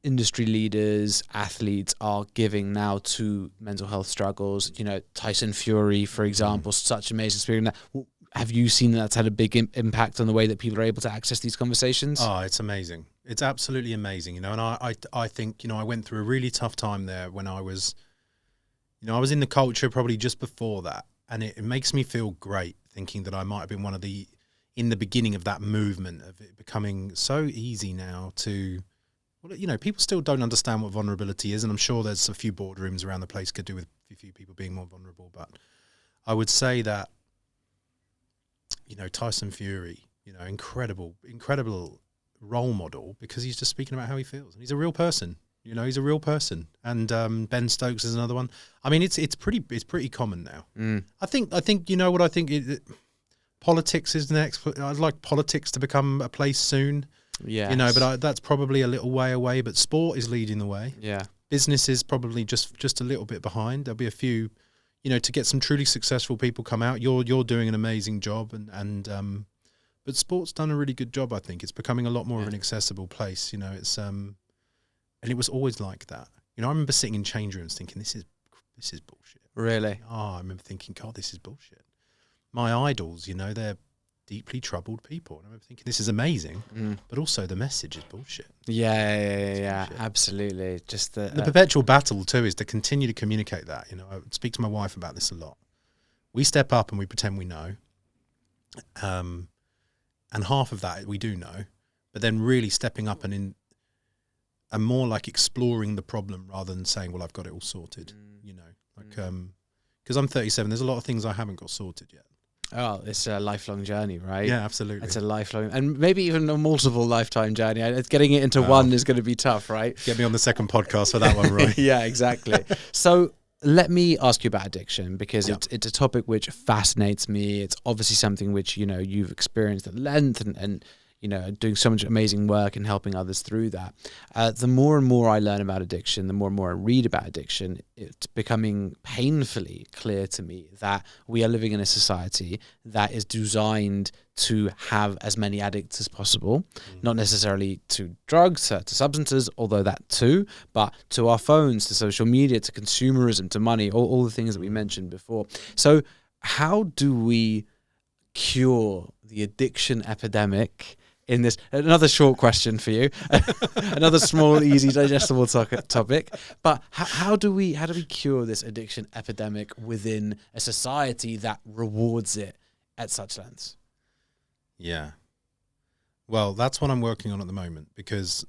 industry leaders, athletes are giving now to mental health struggles. You know, Tyson Fury, for example, such amazing experience. Have you seen that's had a big impact on the way that people are able to access these conversations? Oh, it's amazing. It's absolutely amazing. You know, and I think, you know, I went through a really tough time there when I was in the culture probably just before that. And it makes me feel great thinking that I might have been in the beginning of that movement of it becoming so easy now to, well, you know, people still don't understand what vulnerability is, and I'm sure there's a few boardrooms around the place could do with a few people being more vulnerable. But I would say that, you know, Tyson Fury, you know, incredible role model, because he's just speaking about how he feels, and he's a real person. You know, he's a real person. And Ben Stokes is another one. I mean, it's pretty common now. I think you know what I think. Politics is next. I'd like politics to become a place soon. Yeah, you know, but that's probably a little way away. But sport is leading the way. Yeah, business is probably just a little bit behind. There'll be a few, you know, to get some truly successful people come out. You're doing an amazing job, but sport's done a really good job. I think it's becoming a lot more of an accessible place. You know, it's and it was always like that. You know, I remember sitting in change rooms thinking, this is bullshit. Really? Oh, I remember thinking, God, this is bullshit. My idols, you know, they're deeply troubled people. And I remember thinking, this is amazing, but also the message is bullshit. Yeah, absolutely. Just the perpetual battle too is to continue to communicate that. You know, I speak to my wife about this a lot. We step up and we pretend we know, and half of that we do know, but then really stepping up and more like exploring the problem rather than saying, well, I've got it all sorted. You know, like because I'm 37, there's a lot of things I haven't got sorted yet. Oh, it's a lifelong journey, right? Yeah, absolutely. It's a lifelong, and maybe even a multiple lifetime journey. Getting it into one is going to be tough, right? Get me on the second podcast for that one, Roy. Yeah, exactly. So let me ask you about addiction, because it's a topic which fascinates me. It's obviously something which, you know, you've experienced at length, and doing so much amazing work and helping others through that. The more and more I learn about addiction, the more and more I read about addiction, it's becoming painfully clear to me that we are living in a society that is designed to have as many addicts as possible, not necessarily to drugs, to substances, although that too, but to our phones, to social media, to consumerism, to money, all the things that we mentioned before. So how do we cure the addiction epidemic in this? Another short question for you, another small, easy, digestible topic. But how do we cure this addiction epidemic within a society that rewards it at such lengths? Yeah. Well, that's what I'm working on at the moment, because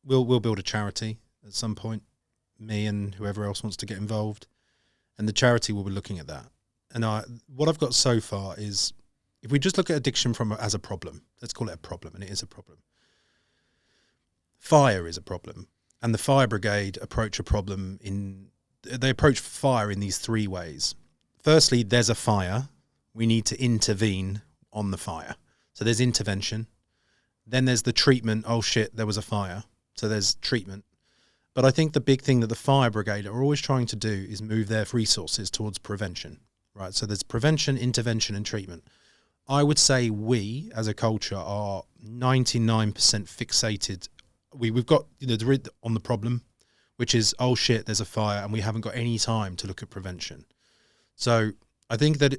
we'll build a charity at some point, me and whoever else wants to get involved, and the charity will be looking at that. And what I've got so far is, if we just look at addiction as a problem, let's call it a problem, and it is a problem. Fire is a problem, and the fire brigade approach fire in these three ways. Firstly, there's a fire. We need to intervene on the fire. So there's intervention. Then there's the treatment. Oh shit, there was a fire. So there's treatment. But I think the big thing that the fire brigade are always trying to do is move their resources towards prevention, right? So there's prevention, intervention, and treatment. I would say we, as a culture, are 99% fixated. We've got on the problem, which is, oh shit, there's a fire, and we haven't got any time to look at prevention. So I think that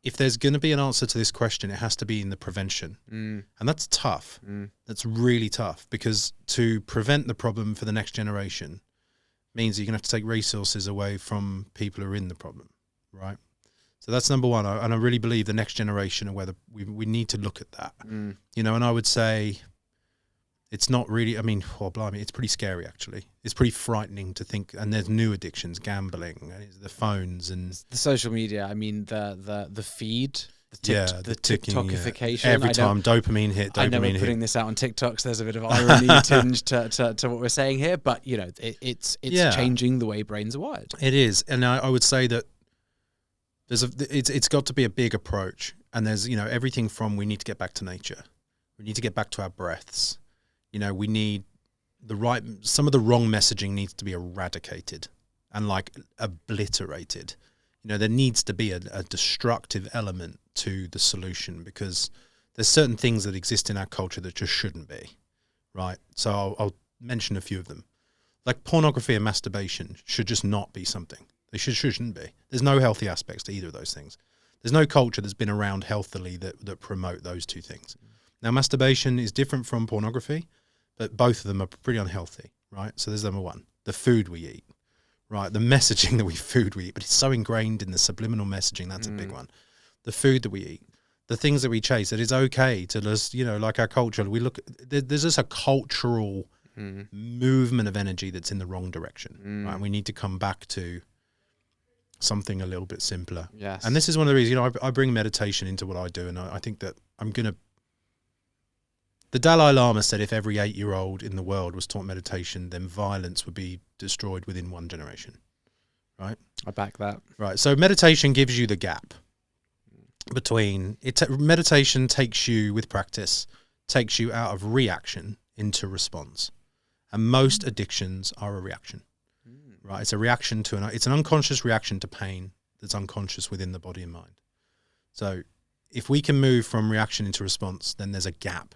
if there's going to be an answer to this question, it has to be in the prevention. And that's tough. That's really tough, because to prevent the problem for the next generation means you're going to have to take resources away from people who are in the problem, right? So that's number one. And I really believe the next generation are whether we need to look at that. And I would say it's not really, blimey, it's pretty scary, actually. It's pretty frightening to think, and there's new addictions, gambling, the phones, and the social media. The feed, the TikTokification. Yeah. Every time dopamine hit. I know we're putting this out on TikTok, so there's a bit of irony tinged to what we're saying here, but it's changing the way brains are wired. It is, and I would say that it's got to be a big approach, and there's everything from, we need to get back to nature, we need to get back to our breaths. We need some of the wrong messaging needs to be eradicated and obliterated. There needs to be a destructive element to the solution, because there's certain things that exist in our culture that just shouldn't be, right? So I'll mention a few of them. Like pornography and masturbation should just not be something. They shouldn't be. There's no healthy aspects to either of those things. There's no culture that's been around healthily that promote those two things. Now, masturbation is different from pornography, but both of them are pretty unhealthy, right? So there's number one, the food we eat, right? The messaging that we eat, but it's so ingrained in the subliminal messaging, that's a big one. The food that we eat, the things that we chase, that it's okay to just, like our culture, there's just a cultural movement of energy that's in the wrong direction, right? We need to come back to something a little bit simpler. Yes. And this is one of the reasons, I bring meditation into what I do, and I think that the Dalai Lama said if every 8-year-old in the world was taught meditation, then violence would be destroyed within one generation, right? I back that. Right, so meditation gives you the gap between meditation takes you, with practice, takes you out of reaction into response. And most addictions are a reaction, right? It's a reaction it's an unconscious reaction to pain that's unconscious within the body and mind. So if we can move from reaction into response, then there's a gap.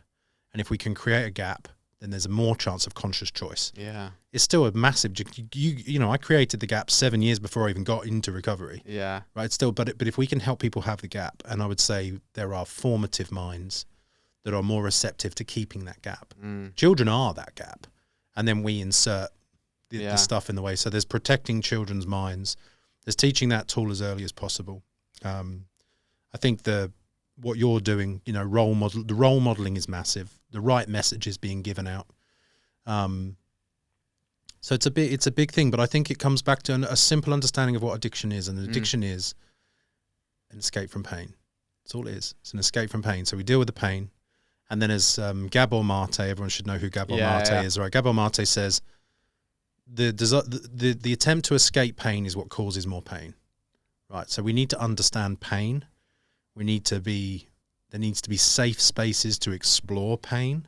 And if we can create a gap, then there's a more chance of conscious choice. Yeah. It's still a massive, I created the gap 7 years before I even got into recovery. Yeah. Right. Still, but if we can help people have the gap, and I would say there are formative minds that are more receptive to keeping that gap. Children are that gap. And then we insert the stuff in the way. So there's protecting children's minds. There's teaching that tool as early as possible. I think what you're doing, the role modeling is massive. The right message is being given out. So it's a big thing, but I think it comes back to a simple understanding of what addiction is, and addiction is an escape from pain. That's all it is. It's an escape from pain. So we deal with the pain, and then as Gabor Mate, everyone should know who Gabor Mate is, right? Gabor Mate says the attempt to escape pain is what causes more pain, right? So we need to understand pain. We need to There needs to be safe spaces to explore pain.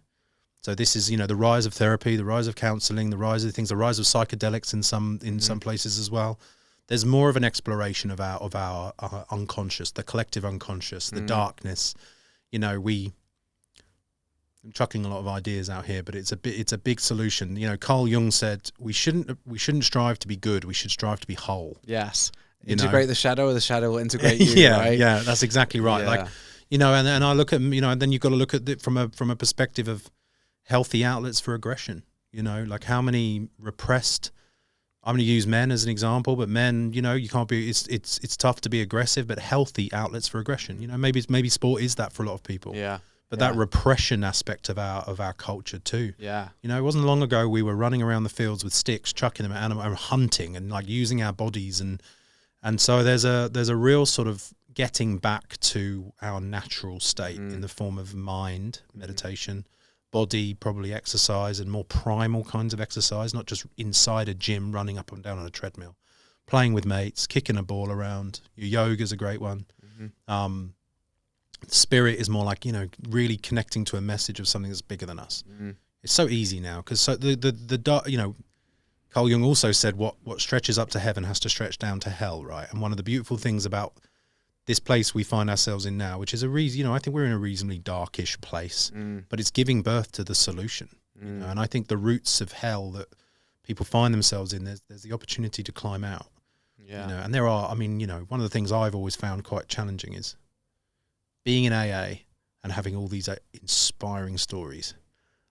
So this is, the rise of therapy, the rise of counselling, the rise of things, the rise of psychedelics in some places as well. There's more of an exploration of our unconscious, the collective unconscious, the darkness. I'm chucking a lot of ideas out here, but it's a big solution. Carl Jung said we shouldn't strive to be good. We should strive to be whole. Yes. Integrate the shadow, or the shadow will integrate you. Yeah, right? yeah, that's exactly right. Yeah. And I look at, and then you've got to look at it from a perspective of healthy outlets for aggression. Like how many repressed. I'm going to use men as an example, but men, you can't be. It's tough to be aggressive, but healthy outlets for aggression. Maybe sport is that for a lot of people. Yeah. But that repression aspect of our culture too. Yeah. It wasn't long ago we were running around the fields with sticks, chucking them at animals, hunting, and like using our bodies, and so there's a real sort of getting back to our natural state in the form of mind, meditation, body, probably exercise, and more primal kinds of exercise, not just inside a gym running up and down on a treadmill, playing with mates, kicking a ball around. Your yoga's a great one. Spirit is more like, really connecting to a message of something that's bigger than us. It's so easy now because Carl Jung also said what stretches up to heaven has to stretch down to hell, right? And one of the beautiful things about this place we find ourselves in now, which is I think we're in a reasonably darkish place, but it's giving birth to the solution. And I think the roots of hell that people find themselves in, there's the opportunity to climb out. Yeah. And there are, one of the things I've always found quite challenging is being in AA and having all these inspiring stories.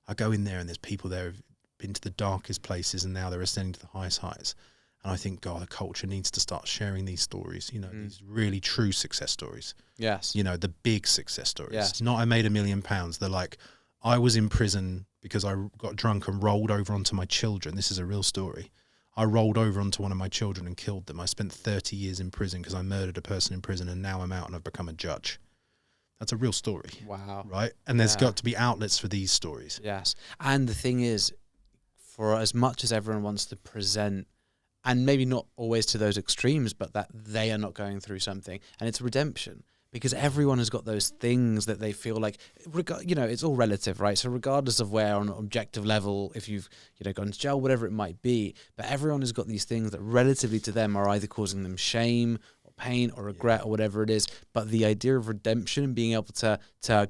I go in there and there's people there who've been to the darkest places and now they're ascending to the highest heights. And I think, God, the culture needs to start sharing these stories, these really true success stories. Yes. The big success stories. Yes. Not I made £1 million. They're like, I was in prison because I got drunk and rolled over onto my children. This is a real story. I rolled over onto one of my children and killed them. I spent 30 years in prison because I murdered a person in prison and now I'm out and I've become a judge. That's a real story. Wow. Right? And there's got to be outlets for these stories. Yes. And the thing is, for as much as everyone wants to present, and maybe not always to those extremes, but that they are not going through something, and it's redemption. Because everyone has got those things that they feel like, it's all relative, right? So regardless of where on an objective level, if you've gone to jail, whatever it might be, but everyone has got these things that relatively to them are either causing them shame or pain or regret or whatever it is. But the idea of redemption and being able to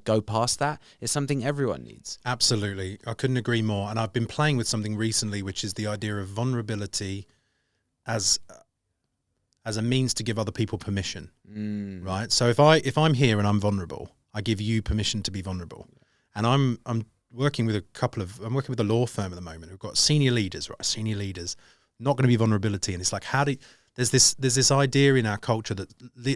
go past that is something everyone needs. Absolutely. I couldn't agree more. And I've been playing with something recently, which is the idea of vulnerability as a means to give other people permission, right? So if I'm here and I'm vulnerable, I give you permission to be vulnerable. And I'm working with I'm working with a law firm at the moment who've got senior leaders, right? Senior leaders, not going to be vulnerability. And it's like, there's this idea in our culture that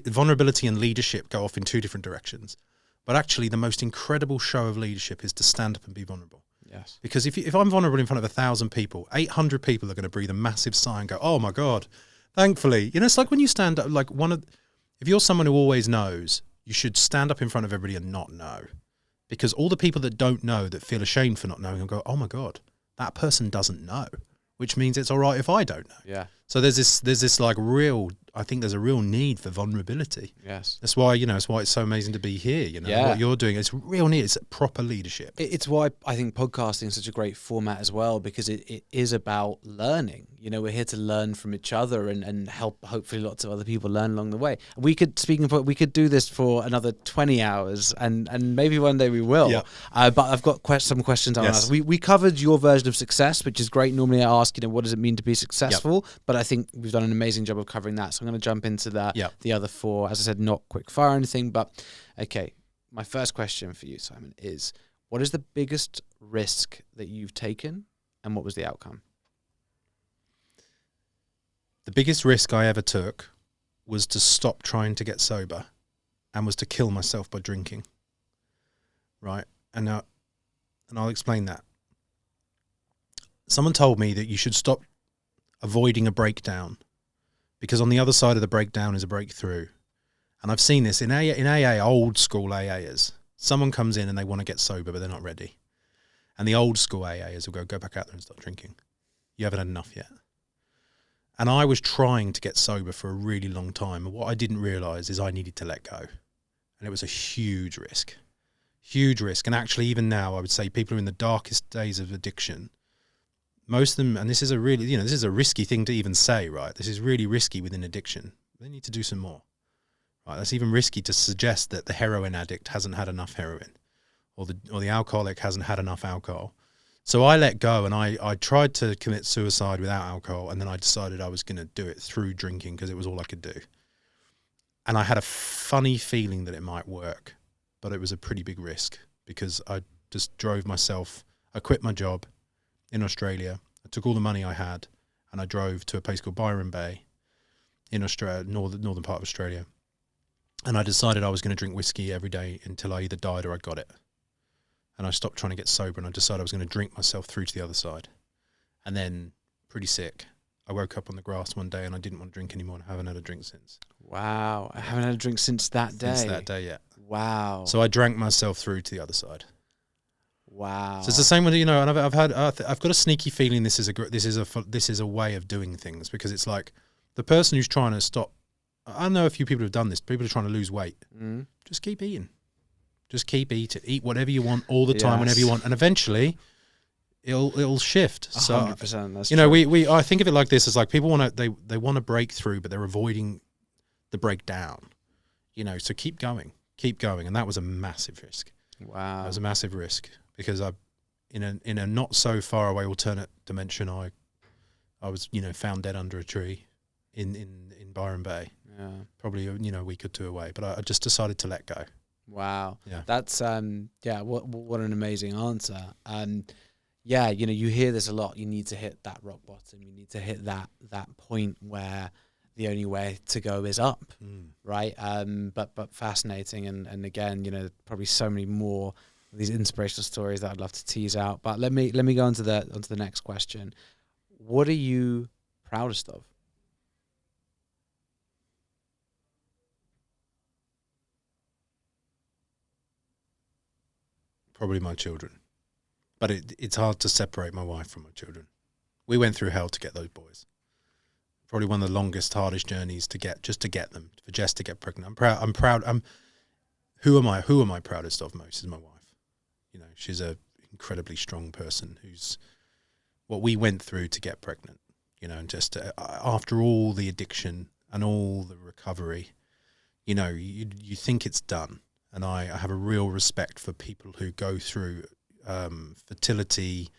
vulnerability and leadership go off in two different directions. But actually the most incredible show of leadership is to stand up and be vulnerable. Yes. Because if I'm vulnerable in front of 1,000 people, 800 people are going to breathe a massive sigh and go, oh my God. Thankfully, it's like when you stand up, if you're someone who always knows, you should stand up in front of everybody and not know. Because all the people that don't know, that feel ashamed for not knowing, will go, oh my God, that person doesn't know, which means it's all right if I don't know. Yeah. So there's this I think there's a real need for vulnerability. Yes. That's why, it's so amazing to be here, what you're doing. It's real need. It's proper leadership. It's why I think podcasting is such a great format as well, because it is about learning. We're here to learn from each other and help hopefully lots of other people learn along the way. We could do this for another 20 hours and maybe one day we will. Yeah. But I've got some questions I want to ask. We covered your version of success, which is great. Normally I ask, what does it mean to be successful? Yep. But I think we've done an amazing job of covering that. So I'm going to jump into that. Yep. The other four, as I said, not quick fire or anything, but okay. My first question for you, Simon, is what is the biggest risk that you've taken and what was the outcome? The biggest risk I ever took was to stop trying to get sober and was to kill myself by drinking. Right? And I'll explain that. Someone told me that you should stop avoiding a breakdown because on the other side of the breakdown is a breakthrough. And I've seen this in AA, old school AAers. Someone comes in and they want to get sober, but they're not ready. And the old school AAers will go back out there and start drinking. You haven't had enough yet. And I was trying to get sober for a really long time. And what I didn't realise is I needed to let go. and it was a huge risk. And actually, even now, I would say people who are in the darkest days of addiction, most of them, and this is a really, this is a risky thing to even say, right? This is really risky within addiction. They need to do some more, right? That's even risky to suggest that the heroin addict hasn't had enough heroin, or the alcoholic hasn't had enough alcohol. So I let go, and I tried to commit suicide without alcohol, and then I decided I was going to do it through drinking because it was all I could do. And I had a funny feeling that it might work, but it was a pretty big risk because I just drove myself. I quit my job in Australia. I took all the money I had, and I drove to a place called Byron Bay in Australia, northern part of Australia. And I decided I was going to drink whiskey every day until I either died or I got it. And I stopped trying to get sober, and I decided I was going to drink myself through to the other side. And then, pretty sick, I woke up on the grass one day and I didn't want to drink anymore, and I haven't had a drink since. Wow. I haven't had a drink since that day. Since that day, yeah. Wow. So I drank myself through to the other side. Wow. So it's the same with, and I've got a sneaky feeling this is a way of doing things, because it's like the person who's trying to stop. I know a few people have done this. People are trying to lose weight. Just keep eating. Just keep eating. Eat whatever you want all the time, whenever you want, and eventually it'll shift. 100%. That's true. I think of it like this: as like people want to break through, but they're avoiding the breakdown. So keep going, and that was a massive risk. Wow, that was a massive risk, because in a not so far away alternate dimension, I was found dead under a tree in Byron Bay. Yeah, probably a week or two away, but I just decided to let go. Wow. Yeah. That's what an amazing answer. You hear this a lot. You need to hit that rock bottom. You need to hit that point where the only way to go is up. Right? But fascinating, and again, probably so many more of these inspirational stories that I'd love to tease out. But let me go onto the next question. What are you proudest of? Probably my children, but it's hard to separate my wife from my children. We went through hell to get those boys. Probably one of the longest, hardest journeys to get them, for Jess to get pregnant. I'm proud. Who am I proudest of most is my wife. She's a incredibly strong person who's what we went through to get pregnant. And just after all the addiction and all the recovery, you think it's done. And I have a real respect for people who go through fertility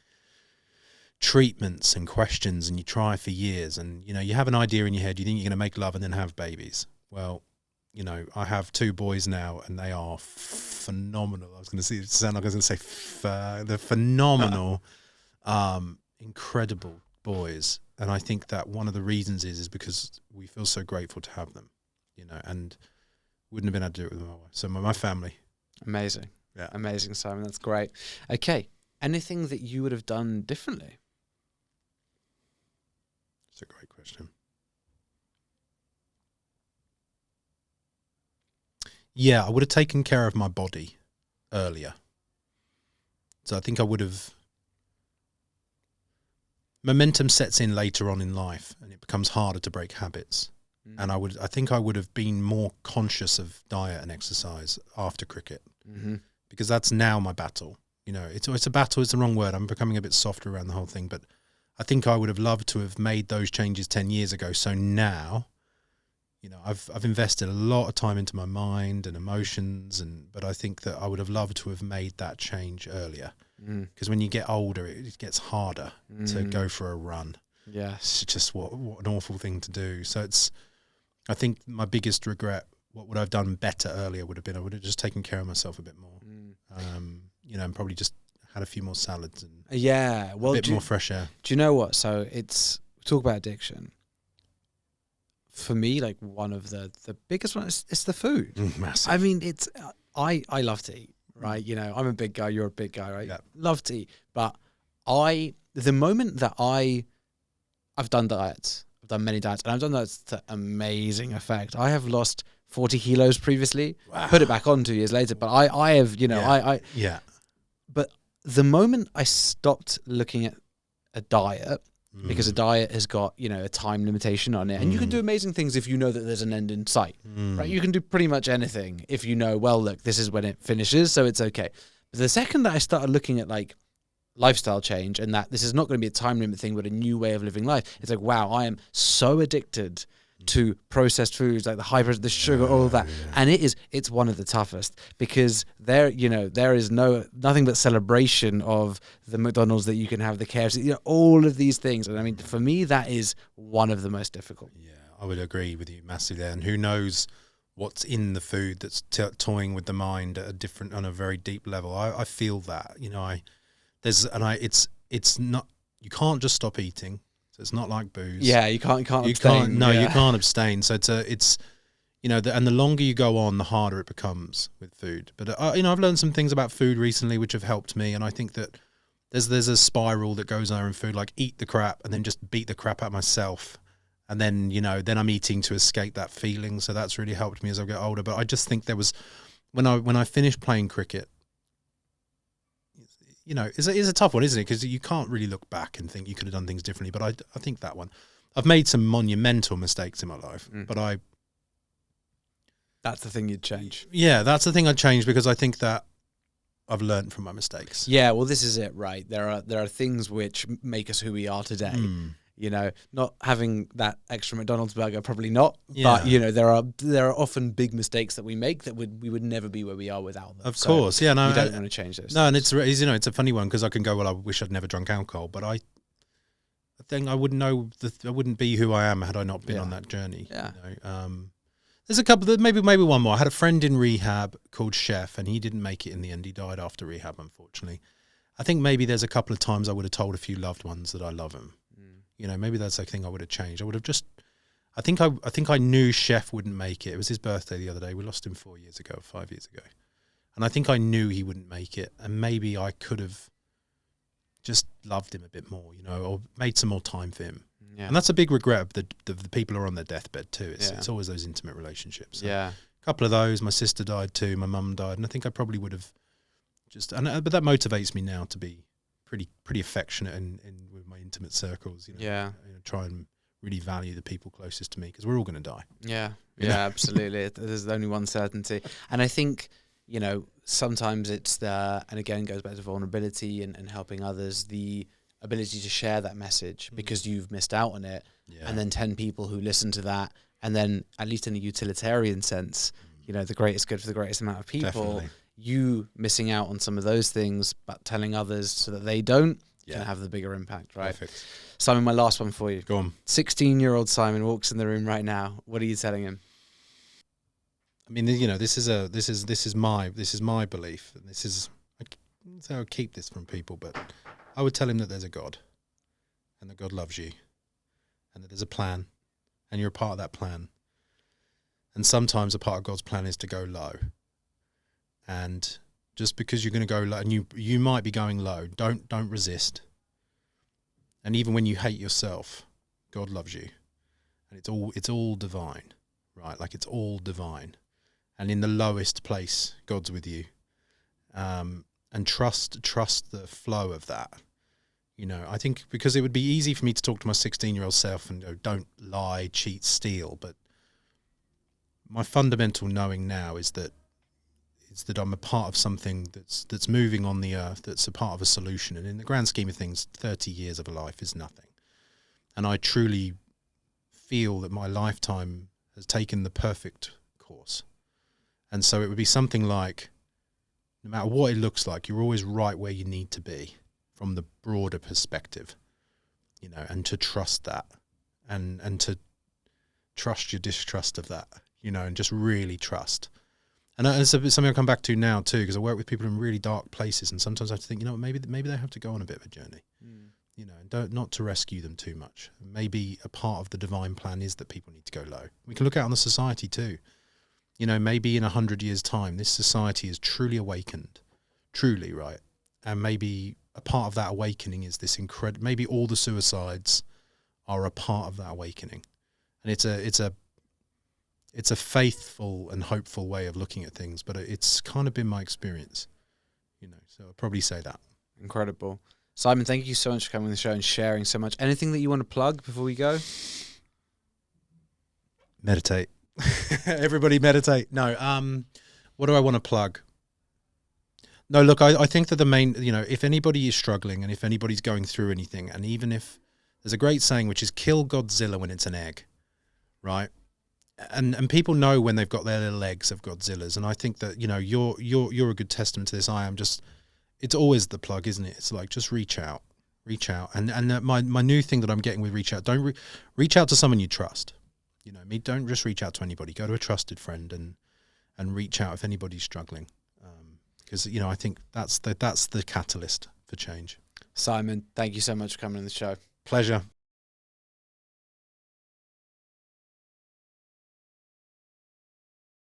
treatments and questions, and you try for years, and you have an idea in your head, you think you're going to make love and then have babies. Well, I have 2 boys now, and they are phenomenal. They're phenomenal, incredible boys. And I think that one of the reasons is because we feel so grateful to have them, and wouldn't have been able to do it with my wife. So my family. Amazing. Yeah. Amazing, Simon. That's great. Okay. Anything that you would have done differently? That's a great question. Yeah, I would have taken care of my body earlier. So I think I would have... Momentum sets in later on in life, and it becomes harder to break habits. And I think I would have been more conscious of diet and exercise after cricket, because that's now my battle. It's a battle. It's the wrong word. I'm becoming a bit softer around the whole thing, but I think I would have loved to have made those changes 10 years ago. So now, I've invested a lot of time into my mind and emotions, but I think that I would have loved to have made that change earlier, because when you get older, it gets harder to go for a run. Yes, it's just what an awful thing to do. So I think my biggest regret, what would I have done better earlier, would have been I would have just taken care of myself a bit more, and probably just had a few more salads and a bit more fresh air. Do you know what? So talk about addiction. For me, like one of the biggest ones, it's the food. Massive. I mean, I love to eat, right? I'm a big guy, you're a big guy, right? Yeah. Love to eat, but the moment that I've done diets. I've done many diets, and I've done those to amazing effect. I have lost 40 kilos previously, put it back on 2 years later, but I have, Yeah. But the moment I stopped looking at a diet because a diet has got, a time limitation on it. And you can do amazing things if you know that there's an end in sight, right? You can do pretty much anything if you know, well, look, this is when it finishes, so it's okay. But the second that I started looking at like lifestyle change and that this is not going to be a time limit thing, but a new way of living life, it's like, wow, I am so addicted to processed foods, like the sugar, all of that. And it's one of the toughest, because there is nothing but celebration of the McDonald's that you can have, the KFC, all of these things. And I mean, for me, that is one of the most difficult. Yeah, I would agree with you massively there. And who knows what's in the food that's toying with the mind on a very deep level. I feel that, it's not, you can't just stop eating. It's not like booze. Yeah, you can't abstain. You can't abstain. So it's and the longer you go on, the harder it becomes with food. But I've learned some things about food recently which have helped me, and I think that there's a spiral that goes there in food, like eat the crap and then just beat the crap out of myself, and then then I'm eating to escape that feeling. So that's really helped me as I get older. But I just think there was when I finished playing cricket. It's a tough one, isn't it? Because you can't really look back and think you could have done things differently. But I think that one, I've made some monumental mistakes in my life. But that's the thing you'd change. Yeah, that's the thing I'd change, because I think that I've learned from my mistakes. Yeah, well, this is it, right? There are things which make us who we are today. Not having that extra McDonald's burger, probably not. Yeah. But there are often big mistakes that we make that we would never be where we are without them. Of course, yeah. No, you don't want to change those. No, things. And it's a funny one, because I can go, well, I wish I'd never drunk alcohol, but I think I wouldn't know I wouldn't be who I am had I not been on that journey. Yeah. There's a couple, maybe one more. I had a friend in rehab called Chef, and he didn't make it in the end. He died after rehab, unfortunately. I think maybe there's a couple of times I would have told a few loved ones that I love him. Maybe that's the thing I would have changed. I would have just, I think I knew Chef wouldn't make it. It was his birthday the other day. We lost him 5 years ago. And I think I knew he wouldn't make it. And maybe I could have just loved him a bit more, or made some more time for him. Yeah. And that's a big regret of the people who are on their deathbed too. It's always those intimate relationships. So a couple of those. My sister died too. My mum died. And I think I probably would have but that motivates me now to be pretty affectionate and with my intimate circles, try and really value the people closest to me, because we're all going to die. Yeah, absolutely. There's only one certainty. And I think, sometimes it's and again, goes back to vulnerability and helping others, the ability to share that message because you've missed out on it. Yeah. And then 10 people who listen to that, and then at least in a utilitarian sense, the greatest good for the greatest amount of people. Definitely. You missing out on some of those things, but telling others so that they don't, can have the bigger impact, right? Perfect. Simon, my last one for you. Go on. 16-year-old Simon walks in the room right now. What are you telling him? I mean, this is my belief, and this is how I keep this from people. But I would tell him that there's a God, and that God loves you, and that there's a plan, and you're a part of that plan. And sometimes a part of God's plan is to go low. And just because you're going to go low, and you might be going low, don't resist. And even when you hate yourself, God loves you, and it's all divine, right? Like, it's all divine, and in the lowest place, God's with you. And trust the flow of that. I think, because it would be easy for me to talk to my 16-year-old self and go, don't lie, cheat, steal, but my fundamental knowing now is that I'm a part of something that's moving on the earth, that's a part of a solution. And in the grand scheme of things, 30 years of a life is nothing. And I truly feel that my lifetime has taken the perfect course. And so it would be something like, no matter what it looks like, you're always right where you need to be from the broader perspective, and to trust that, and to trust your distrust of that, and just really trust. And it's something I come back to now too, because I work with people in really dark places, and sometimes I have to think, maybe they have to go on a bit of a journey, and not to rescue them too much. Maybe a part of the divine plan is that people need to go low. We can look out on the society too. Maybe in 100 years' time, this society is truly awakened, truly, right? And maybe a part of that awakening is this incredible. Maybe all the suicides are a part of that awakening, and it's a faithful and hopeful way of looking at things, but it's kind of been my experience, so I'd probably say that. Incredible. Simon, thank you so much for coming on the show and sharing so much. Anything that you want to plug before we go? Meditate. Everybody meditate. No, what do I want to plug? No, look, I think that the main, if anybody is struggling and if anybody's going through anything, and even if there's a great saying, which is kill Godzilla when it's an egg, right? And people know when they've got their little eggs of Godzillas. And I think that, you're a good testament to this. I am just, it's always the plug, isn't it? It's like, just reach out. And my new thing that I'm getting with reach out, reach out to someone you trust. Don't just reach out to anybody. Go to a trusted friend and reach out if anybody's struggling. Because, I think that's the catalyst for change. Simon, thank you so much for coming on the show. Pleasure.